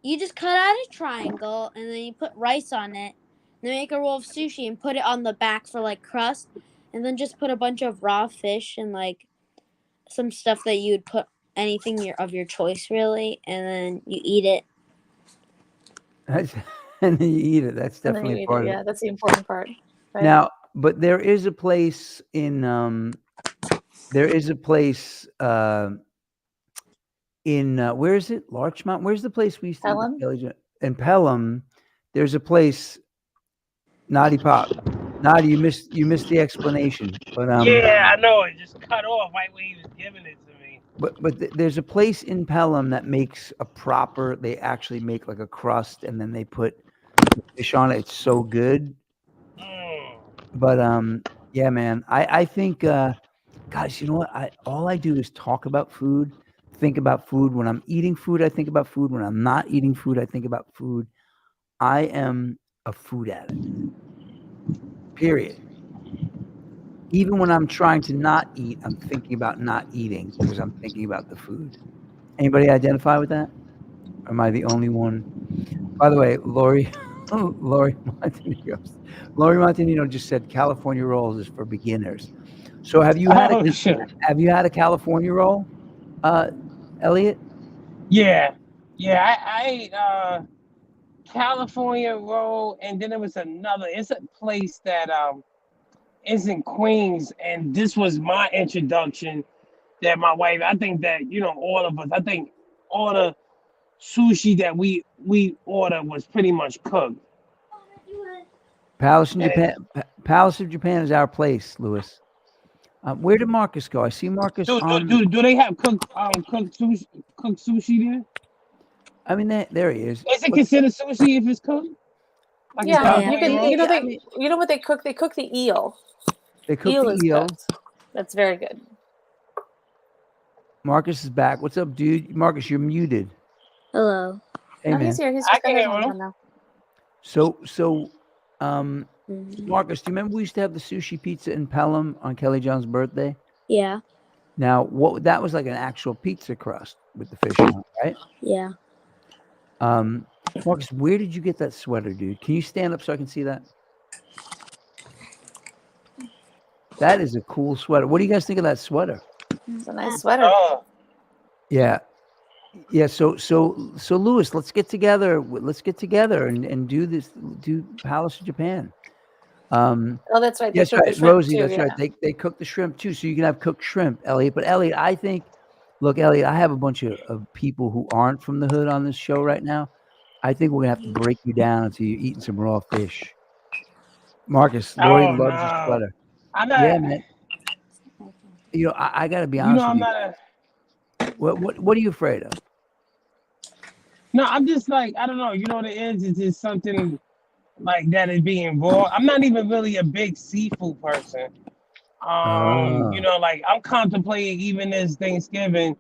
You just cut out a triangle, and then you put rice on it. Then make a roll of sushi and put it on the back for like crust, and then just put a bunch of raw fish and like some stuff that you'd put anything of your choice, really, and then you eat it. That's, and then you eat it. That's And then you definitely eat part it. of Yeah, it. that's the important part. Right? Now, but there is a place in where is it? Larchmont? Where's the place we used to eat Pelham? the Kelly in Pelham? There's a place. Naughty Pop. Naughty, you missed the explanation. But Yeah, I know. It just cut off right when he was giving it to me. there's a place in Pelham that makes a proper. They actually make like a crust and then they put the fish on it. It's so good. Mm. But yeah, man. I think guys, you know what? All I do is talk about food, think about food. When I'm eating food, I think about food. When I'm not eating food, I think about food. I am a food addict. Period. Even when I'm trying to not eat, I'm thinking about not eating because I'm thinking about the food. Anybody identify with that? Or am I the only one? By the way, Lori Lori Montenegro just said California rolls is for beginners. So have you had Oh shit. a California roll, Elliot? Yeah, yeah. I ate California roll, and then there was another. It's a place that is in Queens, and this was my introduction. That my wife, I think that all of us, I think all the sushi that we order was pretty much cooked. Palace in And Japan. Palace of Japan is our place, Lewis. Where did Marcus go? I see Marcus do, do, on. do they have cooked sushi there? I mean, there he is. Is it considered sushi if it's cooked? Like a Yeah, Yeah. you California can. roll? You know I they. mean, You know what they cook? They cook the eel. they cook Eel the is eel. cooked. That's very good. Marcus is back. What's up, dude? Marcus, you're muted. Hello. Hey, No, man. he's here. He's I just got can his hear headphones him. on now. So, Mhm. Marcus, do you remember we used to have the sushi pizza in Pelham on Kelly John's birthday? Yeah. Now, that was like an actual pizza crust with the fish on it, right? Yeah. Marcus, where did you get that sweater, dude? Can you stand up so I can see that? That is a cool sweater. What do you guys think of that sweater? It's a nice sweater. Oh, Yeah. Yeah, so Lewis, let's get together. Let's get together and do this. Do Palace of Japan. Oh, that's right. They That's cook the right, shrimp Rosie. too. That's Yeah. right. They cook the shrimp too, so you can have cooked shrimp, Elliot. But Elliot, I think, look, Elliot, I have a bunch of people who aren't from the hood on this show right now. I think we're gonna have to break you down until you're eating some raw fish. Marcus, Lori oh loves the no. sweater. I'm Yeah, not. man. I got to be You know, honest with I'm you. not a. What are you afraid of? No, I'm just like I don't know. You know what it is? It's just something like that is being raw. I'm not even really a big seafood person. Oh. Like I'm contemplating even this Thanksgiving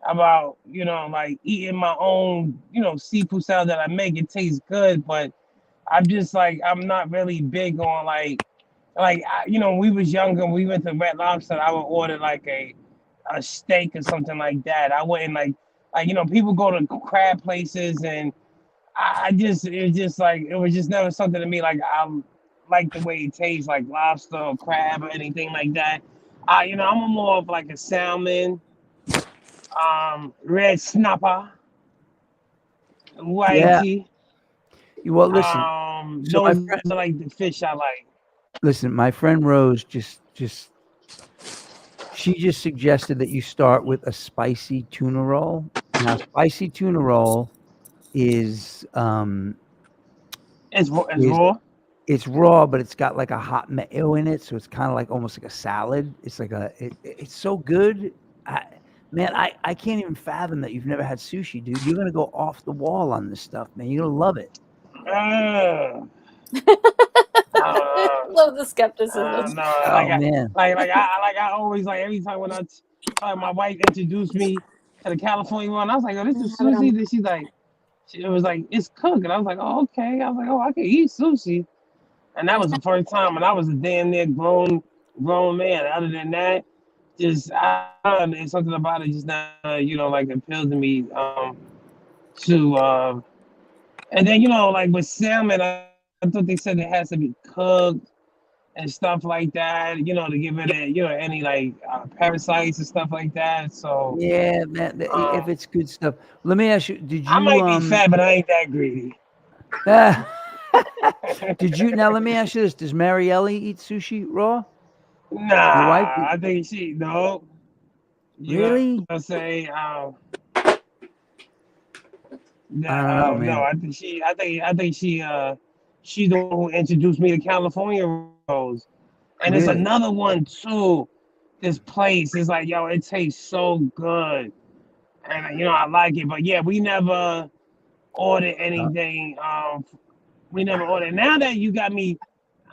about, like eating my own, seafood salad that I make. It tastes good, but I'm just like I'm not really big on when we was younger, we went to Red Lobster. I would order like a steak or something like that. I wouldn't people go to crab places and it's just like it was just never something to me like I like the way it tastes like lobster or crab or anything like that. I'm a more of like a salmon, red snapper, Yeah. whitey. Well, listen. So my Those friend, are like the fish I like. listen, my friend Rose she just suggested that you start with a spicy tuna roll. Now, spicy tuna roll is It's is raw. it's raw, but it's got like a hot mayo in it, so it's kind of like almost like a salad. It's like it's so good. I can't even fathom that you've never had sushi, dude. You're gonna go off the wall on this stuff, man. You're gonna love it. Uh, Love the skepticism. no, Oh man, I always like every time when my wife introduced me to the California one, I was like, oh, this is Have it on. sushi. Then it was like it's cooked, and I was like, oh, okay. I was like, oh, I can eat sushi, and that was the first time, and I was a damn near grown man. Other than that, just I don't know, there's something about it just not like appealed to me. To and then like with salmon, I thought they said it has to be cooked. and stuff like that. You know, to give it any like parasites and stuff like that. So Yeah, man. If it's good stuff. Let me ask you. Did I you might be fat, but I ain't that greedy. Did you now? Let me ask you this: does Marielle eat sushi raw? Nah, Your wife? I think no. You know what Really? I'm saying? I don't know, No, man. I think she's the one who introduced me to California rolls. And it's Really? another one too. This place is like, yo, it tastes so good. And I like it. But yeah, we never ordered anything. We never ordered. Now that you got me,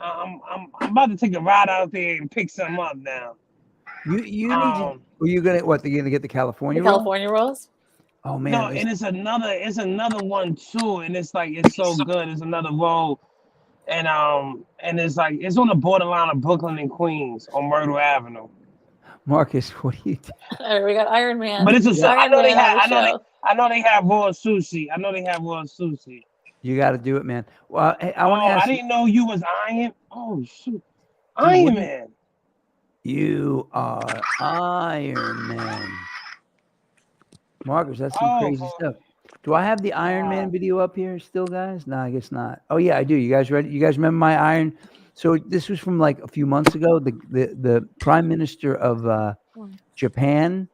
I'm about to take a ride out there and pick something up now. You need to. Are you gonna what? They're gonna get the California The roll? California rolls. Oh man, No, and it's another one too, and it's like it's so good. It's another roll, and it's like it's on the borderline of Brooklyn and Queens on Myrtle Avenue. Marcus, what do you think? All right, we got Iron Man. But it's I Iron know they Man on have the show. I know they have raw sushi. I know they have raw sushi. You got to do it, man. Well, hey, I want to I ask you. didn't know you was Iron. Oh shoot, Dude, Iron what do you- Man. You are Iron Man. Marcus, that's some crazy stuff. Do I have the Iron Man video up here still, guys? No, I guess not. Oh yeah, I do. You guys ready? You guys remember my Iron? So this was from like a few months ago. The Prime Minister of Japan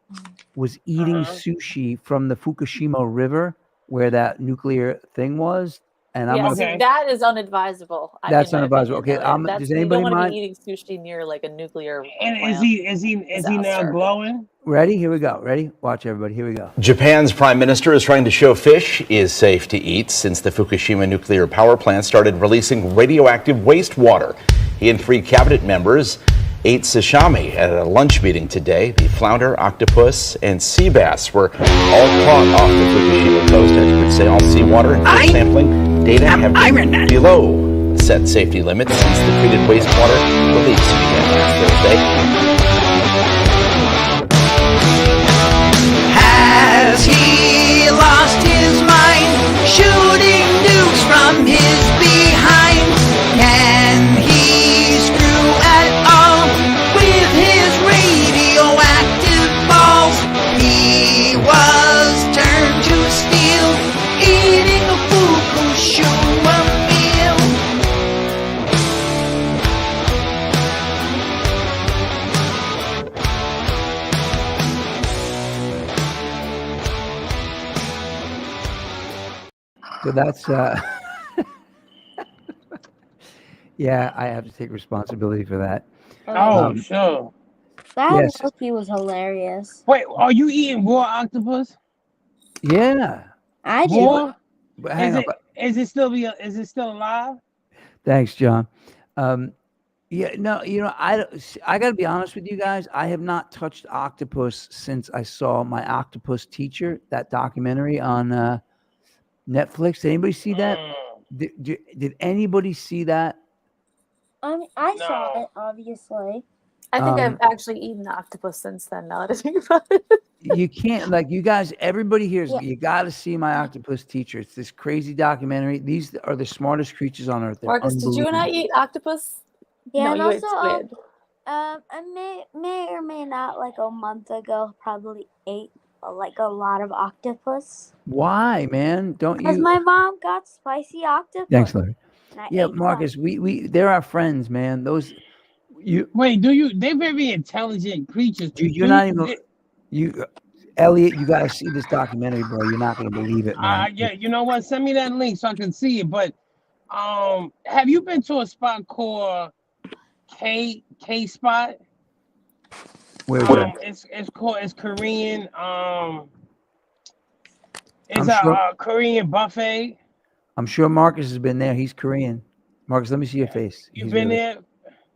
was eating sushi from the Fukushima River where that nuclear thing was. And I'm gonna, see, that is unadvisable. That's in my unadvisable. opinion, Okay, though. does You anybody don't want to mind? be eating sushi near like a nuclear And plant. is he now glowing? Ready? Here we go. Ready? Watch everybody. Here we go. Japan's prime minister is trying to show fish is safe to eat since the Fukushima nuclear power plant started releasing radioactive wastewater. He and 3 cabinet members ate sashimi at a lunch meeting today. The flounder, octopus, and sea bass were all caught off the Fukushima coast. Experts say all seawater and fish sampling data have been below set safety limits since the treated wastewater release began last Thursday. Has he lost his mind, shooting nukes from his behind? Can he screw at all with his radioactive balls? He was turned to steel, eating a Fukushima meal. So that's yeah, I have to take responsibility for that. Oh, sure. That Yes. recipe was hilarious. Wait, are you eating raw octopus? Yeah. I did. Raw? But hang on. Is it still alive? Thanks, John. Yeah, no, I got to be honest with you guys. I have not touched octopus since I saw My Octopus Teacher, that documentary on Netflix. Did anybody see that? Did anybody see that? I saw it, obviously. I think I've actually eaten octopus since then. Now that I think about it. You can't, like, you guys, everybody here, you got to see My Octopus Teacher. It's this crazy documentary. These are the smartest creatures on earth. They're Marcus, did you and I eat octopus? Yeah, no, and you ate also, squid. I may or may not, like a month ago, probably ate like a lot of octopus. Why, man? Don't Because you? my mom got spicy octopus. Thanks, Larry. and I Yeah, ate Marcus, some. they're our friends, man. Those, Wait, they're very intelligent creatures. you're not even, Elliot, you got to see this documentary, bro. You're not going to believe it, man. Yeah, you know what? Send me that link so I can see it. But have you been to a spot called K Spot? Where's that? It's Korean. It's I'm sure- a Korean buffet. I'm sure Marcus has been there. He's Korean. Marcus, let me see your face. You've been there?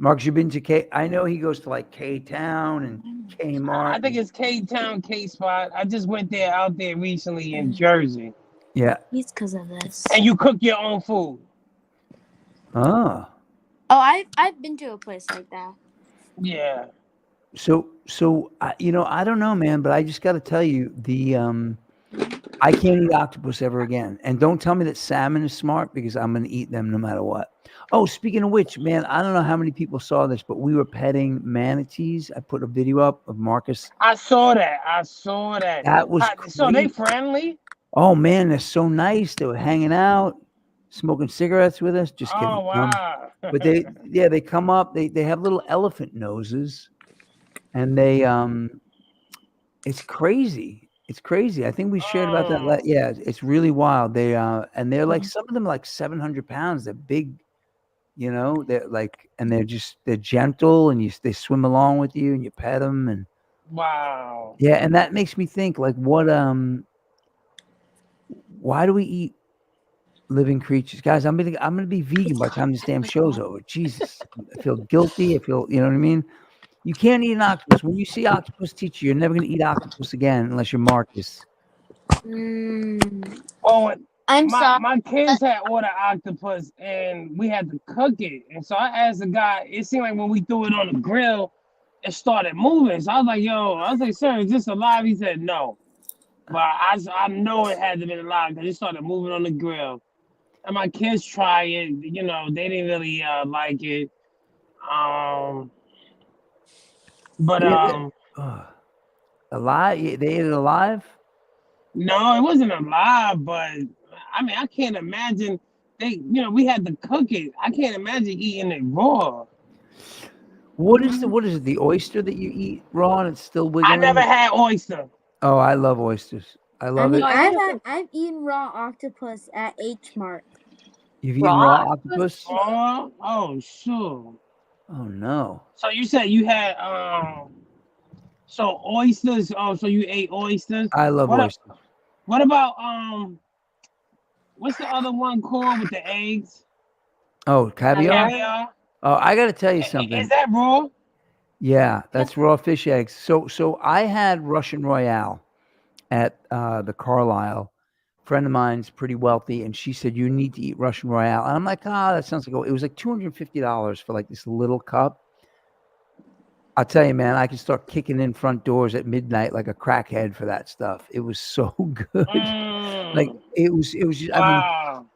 Marcus, you've been to K. I know he goes to like K Town and Kmart. I think it's K Town, K Spot. I just went there out there recently in Jersey. Yeah. It's because of this. And you cook your own food. Oh. Oh, I've been to a place like that. Yeah. So I don't know, man, but I just got to tell you, I can't eat octopus ever again. And don't tell me that salmon is smart because I'm going to eat them no matter what. Oh, speaking of which, man, I don't know how many people saw this, but we were petting manatees. I put a video up of Marcus. I saw that. I saw that. That was So they crazy. friendly? Oh, man, they're so nice. They were hanging out, smoking cigarettes with us. Just kidding. Oh wow. But they come up. They have little elephant noses, and it's crazy. It's crazy. I think we shared about that. Oh, Yeah, it's really wild. And they're like, some of them like 700 pounds. They're big, they're like, and they're gentle, and they swim along with you, and you pet them, and wow. yeah, and that makes me think like, why do we eat living creatures, guys? I'm gonna be vegan by the time this damn show's over. Jesus, I feel guilty. I feel, you know what I mean? You can't eat an octopus. When you see octopus teacher, you're never gonna eat octopus again unless you're Marcus. Oh, I'm sorry. my kids had ordered octopus and we had to cook it. And so I asked the guy, it seemed like when we threw it on the grill, it started moving. So I was like, sir, is this alive? He said, no. But I know it had to be alive because it started moving on the grill. And my kids tried it, they didn't really like it. But Alive? They ate it alive? no, it wasn't alive, but I mean, I can't imagine we had to cook it. I can't imagine eating it raw. What is it? The oyster that you eat raw and it's still wiggling? I never had oyster. Oh, I love oysters. I love it. I've eaten raw octopus at H Mart. You've eaten raw octopus? Oh, sure. Oh no. So you said you had so oysters. Oh, so you ate oysters? I love oysters. What about what's the other one called with the eggs? Oh, caviar? Caviar. Oh, I got to tell you something. Is that raw? Yeah, that's raw fish eggs. So I had Russian Royale at the Carlisle. A friend of mine's pretty wealthy, and she said you need to eat Russian Royale. And I'm like, that sounds like it was like $250 for like this little cup. I'll tell you, man, I could start kicking in front doors at midnight like a crackhead for that stuff. It was so good. Like it was just, Wow.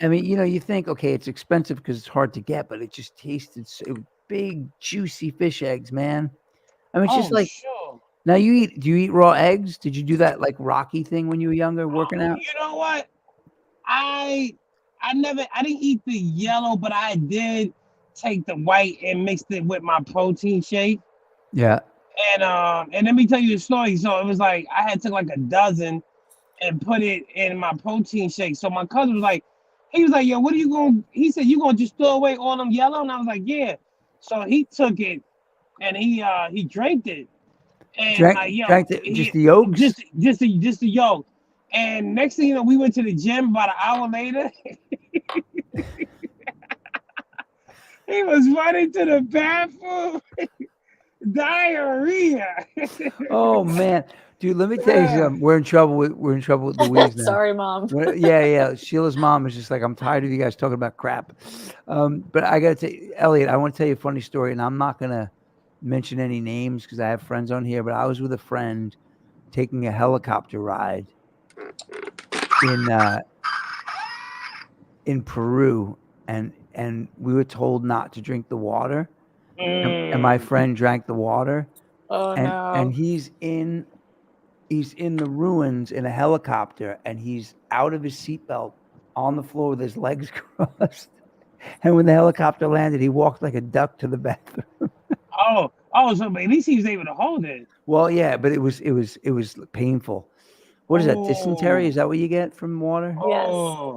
I mean, you think, okay, it's expensive because it's hard to get, but it just tasted so big, juicy fish eggs, man. I mean, it's just like, sure. now do you eat raw eggs? Did you do that like Rocky thing when you were younger, working out? You know what? I didn't eat the yellow, but I did take the white and mixed it with my protein shake. Yeah. And let me tell you a story. So it was like I had took like a dozen and put it in my protein shake. So my cousin was like, yo, what are you going? He said, you gonna just throw away all them yellow? And I was like, yeah. So he took it and he drank it. And drank just the yolks? Just the yolk. And next thing you know, we went to the gym about an hour later. He was running to the bathroom. Diarrhea. Oh man. Dude, let me tell you something. We're in trouble with Louise now. Sorry, Mom. Yeah. Sheila's mom is just like, I'm tired of you guys talking about crap. But I got to tell you, Elliot, I want to tell you a funny story, and I'm not going to mention any names because I have friends on here, but I was with a friend taking a helicopter ride in Peru, and we were told not to drink the water. And my friend drank the water. Oh, no. And he's in the ruins in a helicopter, and he's out of his seatbelt on the floor with his legs crossed. And when the helicopter landed, he walked like a duck to the bathroom. So at least he was able to hold it. Well, yeah, but it was painful. What is that? Dysentery? Is that what you get from water? Yes.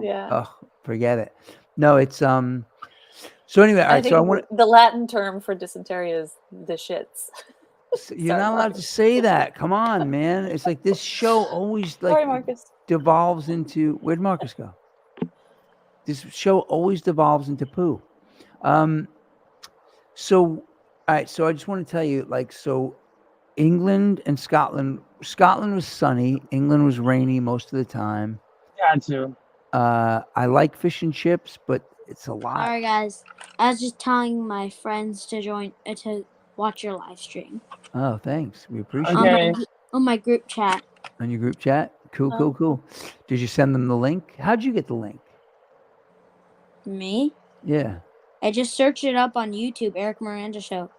Yeah. Oh, forget it. No, it's So anyway, all right. So I want the Latin term for dysentery is the shits. You're not allowed to say that. Come on, man. It's like this show always Sorry, Marcus. devolves into, where'd Marcus go? This show always devolves into poo. So, all right. So I just want to tell you, so England and Scotland was sunny. England was rainy most of the time. Got to. I like fish and chips, but it's a lot. All right, guys. I was just telling my friends to join to watch your live stream. Oh, thanks. We appreciate Okay. it. On my group chat. On your group chat? Cool, Oh. cool, cool. Did you send them the link? How'd you get the link? Me? Yeah. I just searched it up on YouTube, Eric Miranda Show.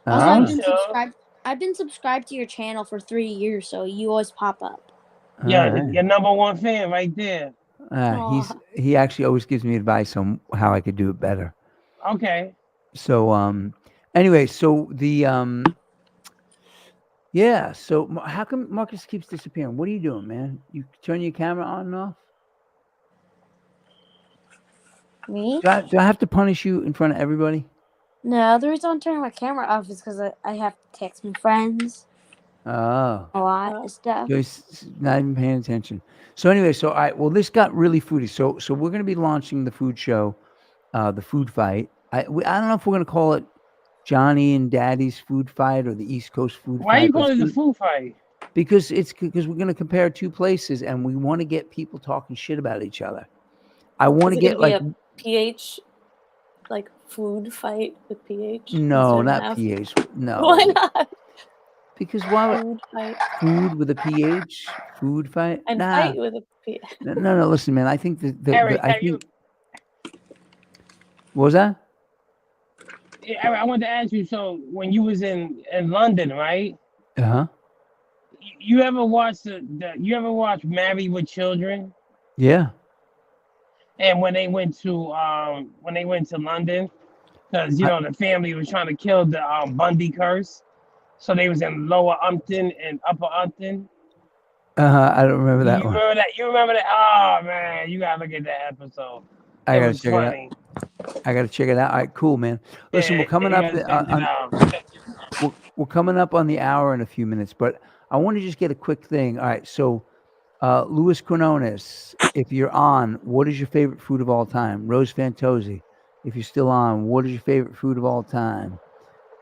Oh, Also, I'm I've been sure. subscribed. I've been subscribed to your channel for 3 years, so you always pop up. Yeah, all right. your number one fan right there. He actually always gives me advice on how I could do it better. Okay. So anyway, so the yeah, so how come Marcus keeps disappearing? What are you doing, man? You turn your camera on and off? Me? Do I have to punish you in front of everybody? No, the reason I'm turning my camera off is because I have to text my friends Oh. a lot Oh. and stuff. Joyce not even paying attention. So anyway, so I well, this got really foodie. So we're going to be launching the food show, the food fight. I don't know if we're going to call it Johnny and Daddy's food fight or the East Coast food Why fight. you but calling it the food- food fight? Because we're going to compare two places and we want to get people talking shit about each other. I want Is to it get gonna like be a pH, like food fight with pH? no, instead of not an F? pH. No, Why not? because why would Food fight food with a pH? Food fight? and Nah. fight with a pH. No. Listen, man. I think Eric, I think. What was that? I wanted to ask you. So when you was in London, right? Uh huh. You ever watched you ever watched Married with Children? Yeah. And when they went to London, because the family was trying to kill the Bundy curse, so they was in Lower Umpton and Upper Umpton. I don't remember that You one. remember that? You remember that? Oh man, you gotta look at that episode. I It gotta was check funny. it out. I gotta check it out. All right, cool, man. Listen, Yeah, we're coming you up. gotta check it out. We're coming up on the hour in a few minutes, but I want to just get a quick thing. All right, so Luis Quinones, if you're on, what is your favorite food of all time? Rose Fantozzi, if you're still on, what is your favorite food of all time?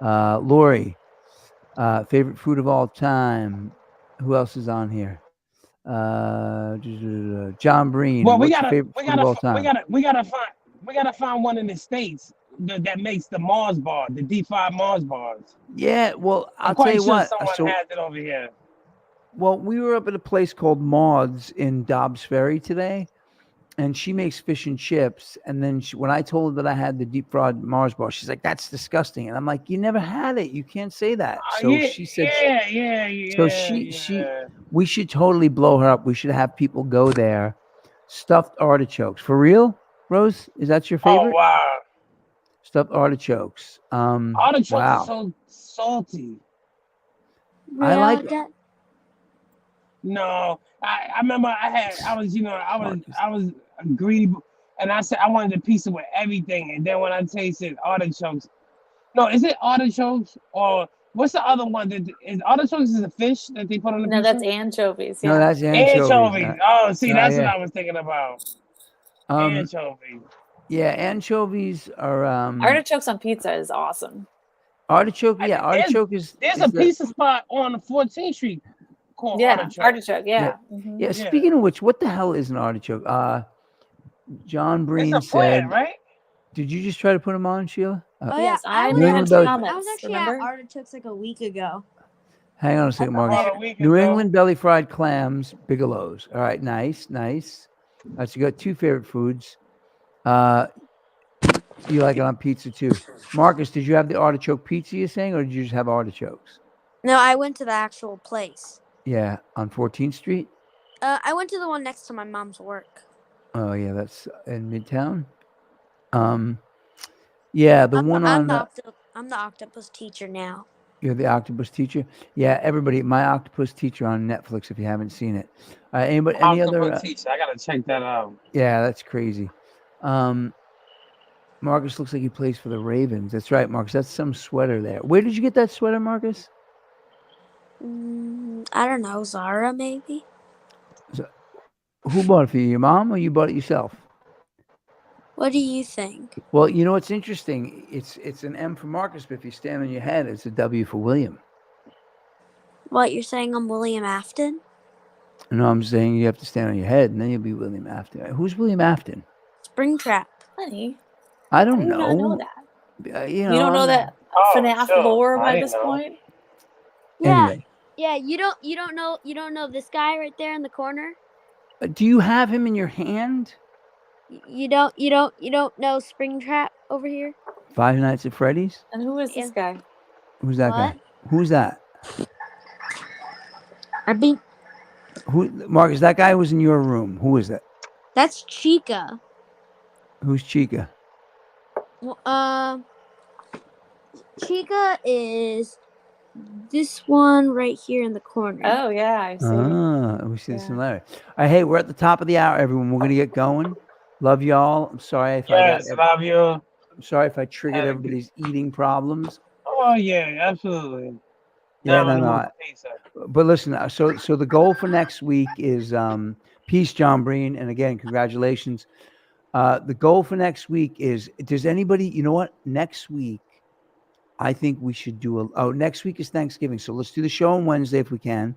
Lori, favorite food of all time. Who else is on here? John Breen. Well, What's your favorite food of all time? we gotta find one in the States that makes the Mars bar, the D5 Mars bars. Yeah, well, I'll I'm tell quite you sure what. someone has it over here. Well, we were up at a place called Maud's in Dobbs Ferry today, and she makes fish and chips. And then when I told her that I had the deep fried Mars bar, she's like, "That's disgusting." And I'm like, "You never had it. You can't say that." So Yeah, she said, yeah. "So she, we should totally blow her up. We should have people go there." Stuffed artichokes, for real, Rose? Is that your favorite? Oh wow, Stuffed artichokes. artichokes Wow. are so salty. I like Really? No, I remember I was Marcus. greedy, and I said I wanted a piece of with everything, and then when I tasted artichokes, no, is it artichokes or what's the other one? That is artichokes is a fish that they put on the No, pizza? that's anchovies. No, Yeah. that's anchovies. Anchovies. Oh, see, that's yeah. what I was thinking about. Anchovies. Yeah, anchovies are Artichokes on pizza is awesome. artichoke. Yeah, artichoke is. There's is a the- pizza spot on 14th Street called Yeah, Artichoke. artichoke. Yeah. Yeah. Mhm. Yeah. Speaking of which, what the hell is an artichoke? John Breen It's a plant, said. right? Did you just try to put him on, Sheila? Oh Yes, yeah, I'm New in England the Belly- I comments. was actually Remember? at Artichokes like a week ago. Hang on a second, About Marcus. About a week New ago. England belly fried clams, Bigelow's. All right, nice. All right, so you got two favorite foods. You like it on pizza too. Marcus, did you have the artichoke pizza you're saying, or did you just have artichokes? No, I went to the actual place. Yeah, on 14th Street. I went to the one next to my mom's work. Oh yeah, that's in Midtown. Yeah, the one on. I'm the octopus teacher now. You're the octopus teacher. Yeah, everybody. My octopus teacher on Netflix. If you haven't seen it, anybody? Any other? Octopus teacher. I gotta check that out. Yeah, that's crazy. Marcus looks like he plays for the Ravens. That's right, Marcus. That's some sweater there. Where did you get that sweater, Marcus? I don't know, Zara maybe. Who bought it for you? Your mom, or you bought it yourself? What do you think? Well, you know what's interesting. It's an M for Marcus, but if you stand on your head, it's a W for William. What, you're saying I'm William Afton? No, I'm saying you have to stand on your head, and then you'll be William Afton. Who's William Afton? Springtrap. Honey, I I don't did know. not know that. You You don't know that Oh, FNAF sure. lore I by didn't this know. point? Yeah. Anyway, Yeah, you don't know this guy right there in the corner. Do you have him in your hand? You don't know Springtrap over here. Five Nights at Freddy's. And who is this guy? Who's that What? guy? Who's that? I mean, Who? Marcus, that guy was in your room. Who is that? that's Chica. Who's Chica? Well, Chica is this one right here in the corner. Oh yeah, I see. We see the Yeah. similarity. All right, hey, we're at the top of the hour, everyone. We're gonna get going. Love y'all. I'm sorry if Yes, love you. I'm sorry if I triggered Have a good- everybody's eating problems. Oh yeah, absolutely. Yeah, Now I'm no. gonna pizza. But listen, so the goal for next week is peace, John Breen, and again, congratulations. The goal for next week is, does anybody, you know what? Next week, I think we should do next week is Thanksgiving. So let's do the show on Wednesday if we can.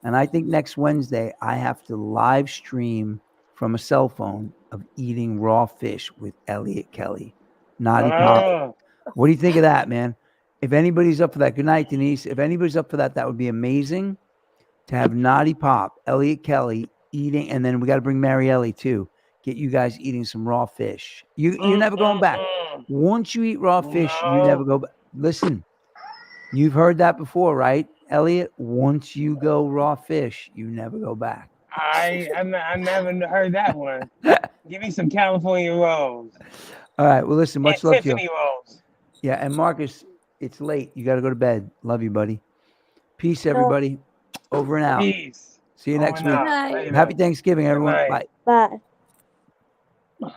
And I think next Wednesday, I have to live stream from a cell phone of eating raw fish with Elliot Kelly. Naughty Pop. Oh, What do you think of that, man? If anybody's up for that, good night, Denise. If anybody's up for that, that would be amazing to have Naughty Pop, Elliot Kelly eating, and then we got to bring Marielli too. Get you guys eating some raw fish. You're never going back. Once you eat raw fish, you never go back. Listen, you've heard that before, right, Elliot? Once you go raw fish, you never go back. I never heard that one. Give me some California rolls. All right. Well, listen, much And love to you. Tiffany rolls. Yeah, and Marcus, it's late. You got to go to bed. Love you, buddy. Peace, everybody. Over and out. Peace. See you next Over week. and out. Good night. Later. Happy Thanksgiving, everyone. night. Bye. Bye.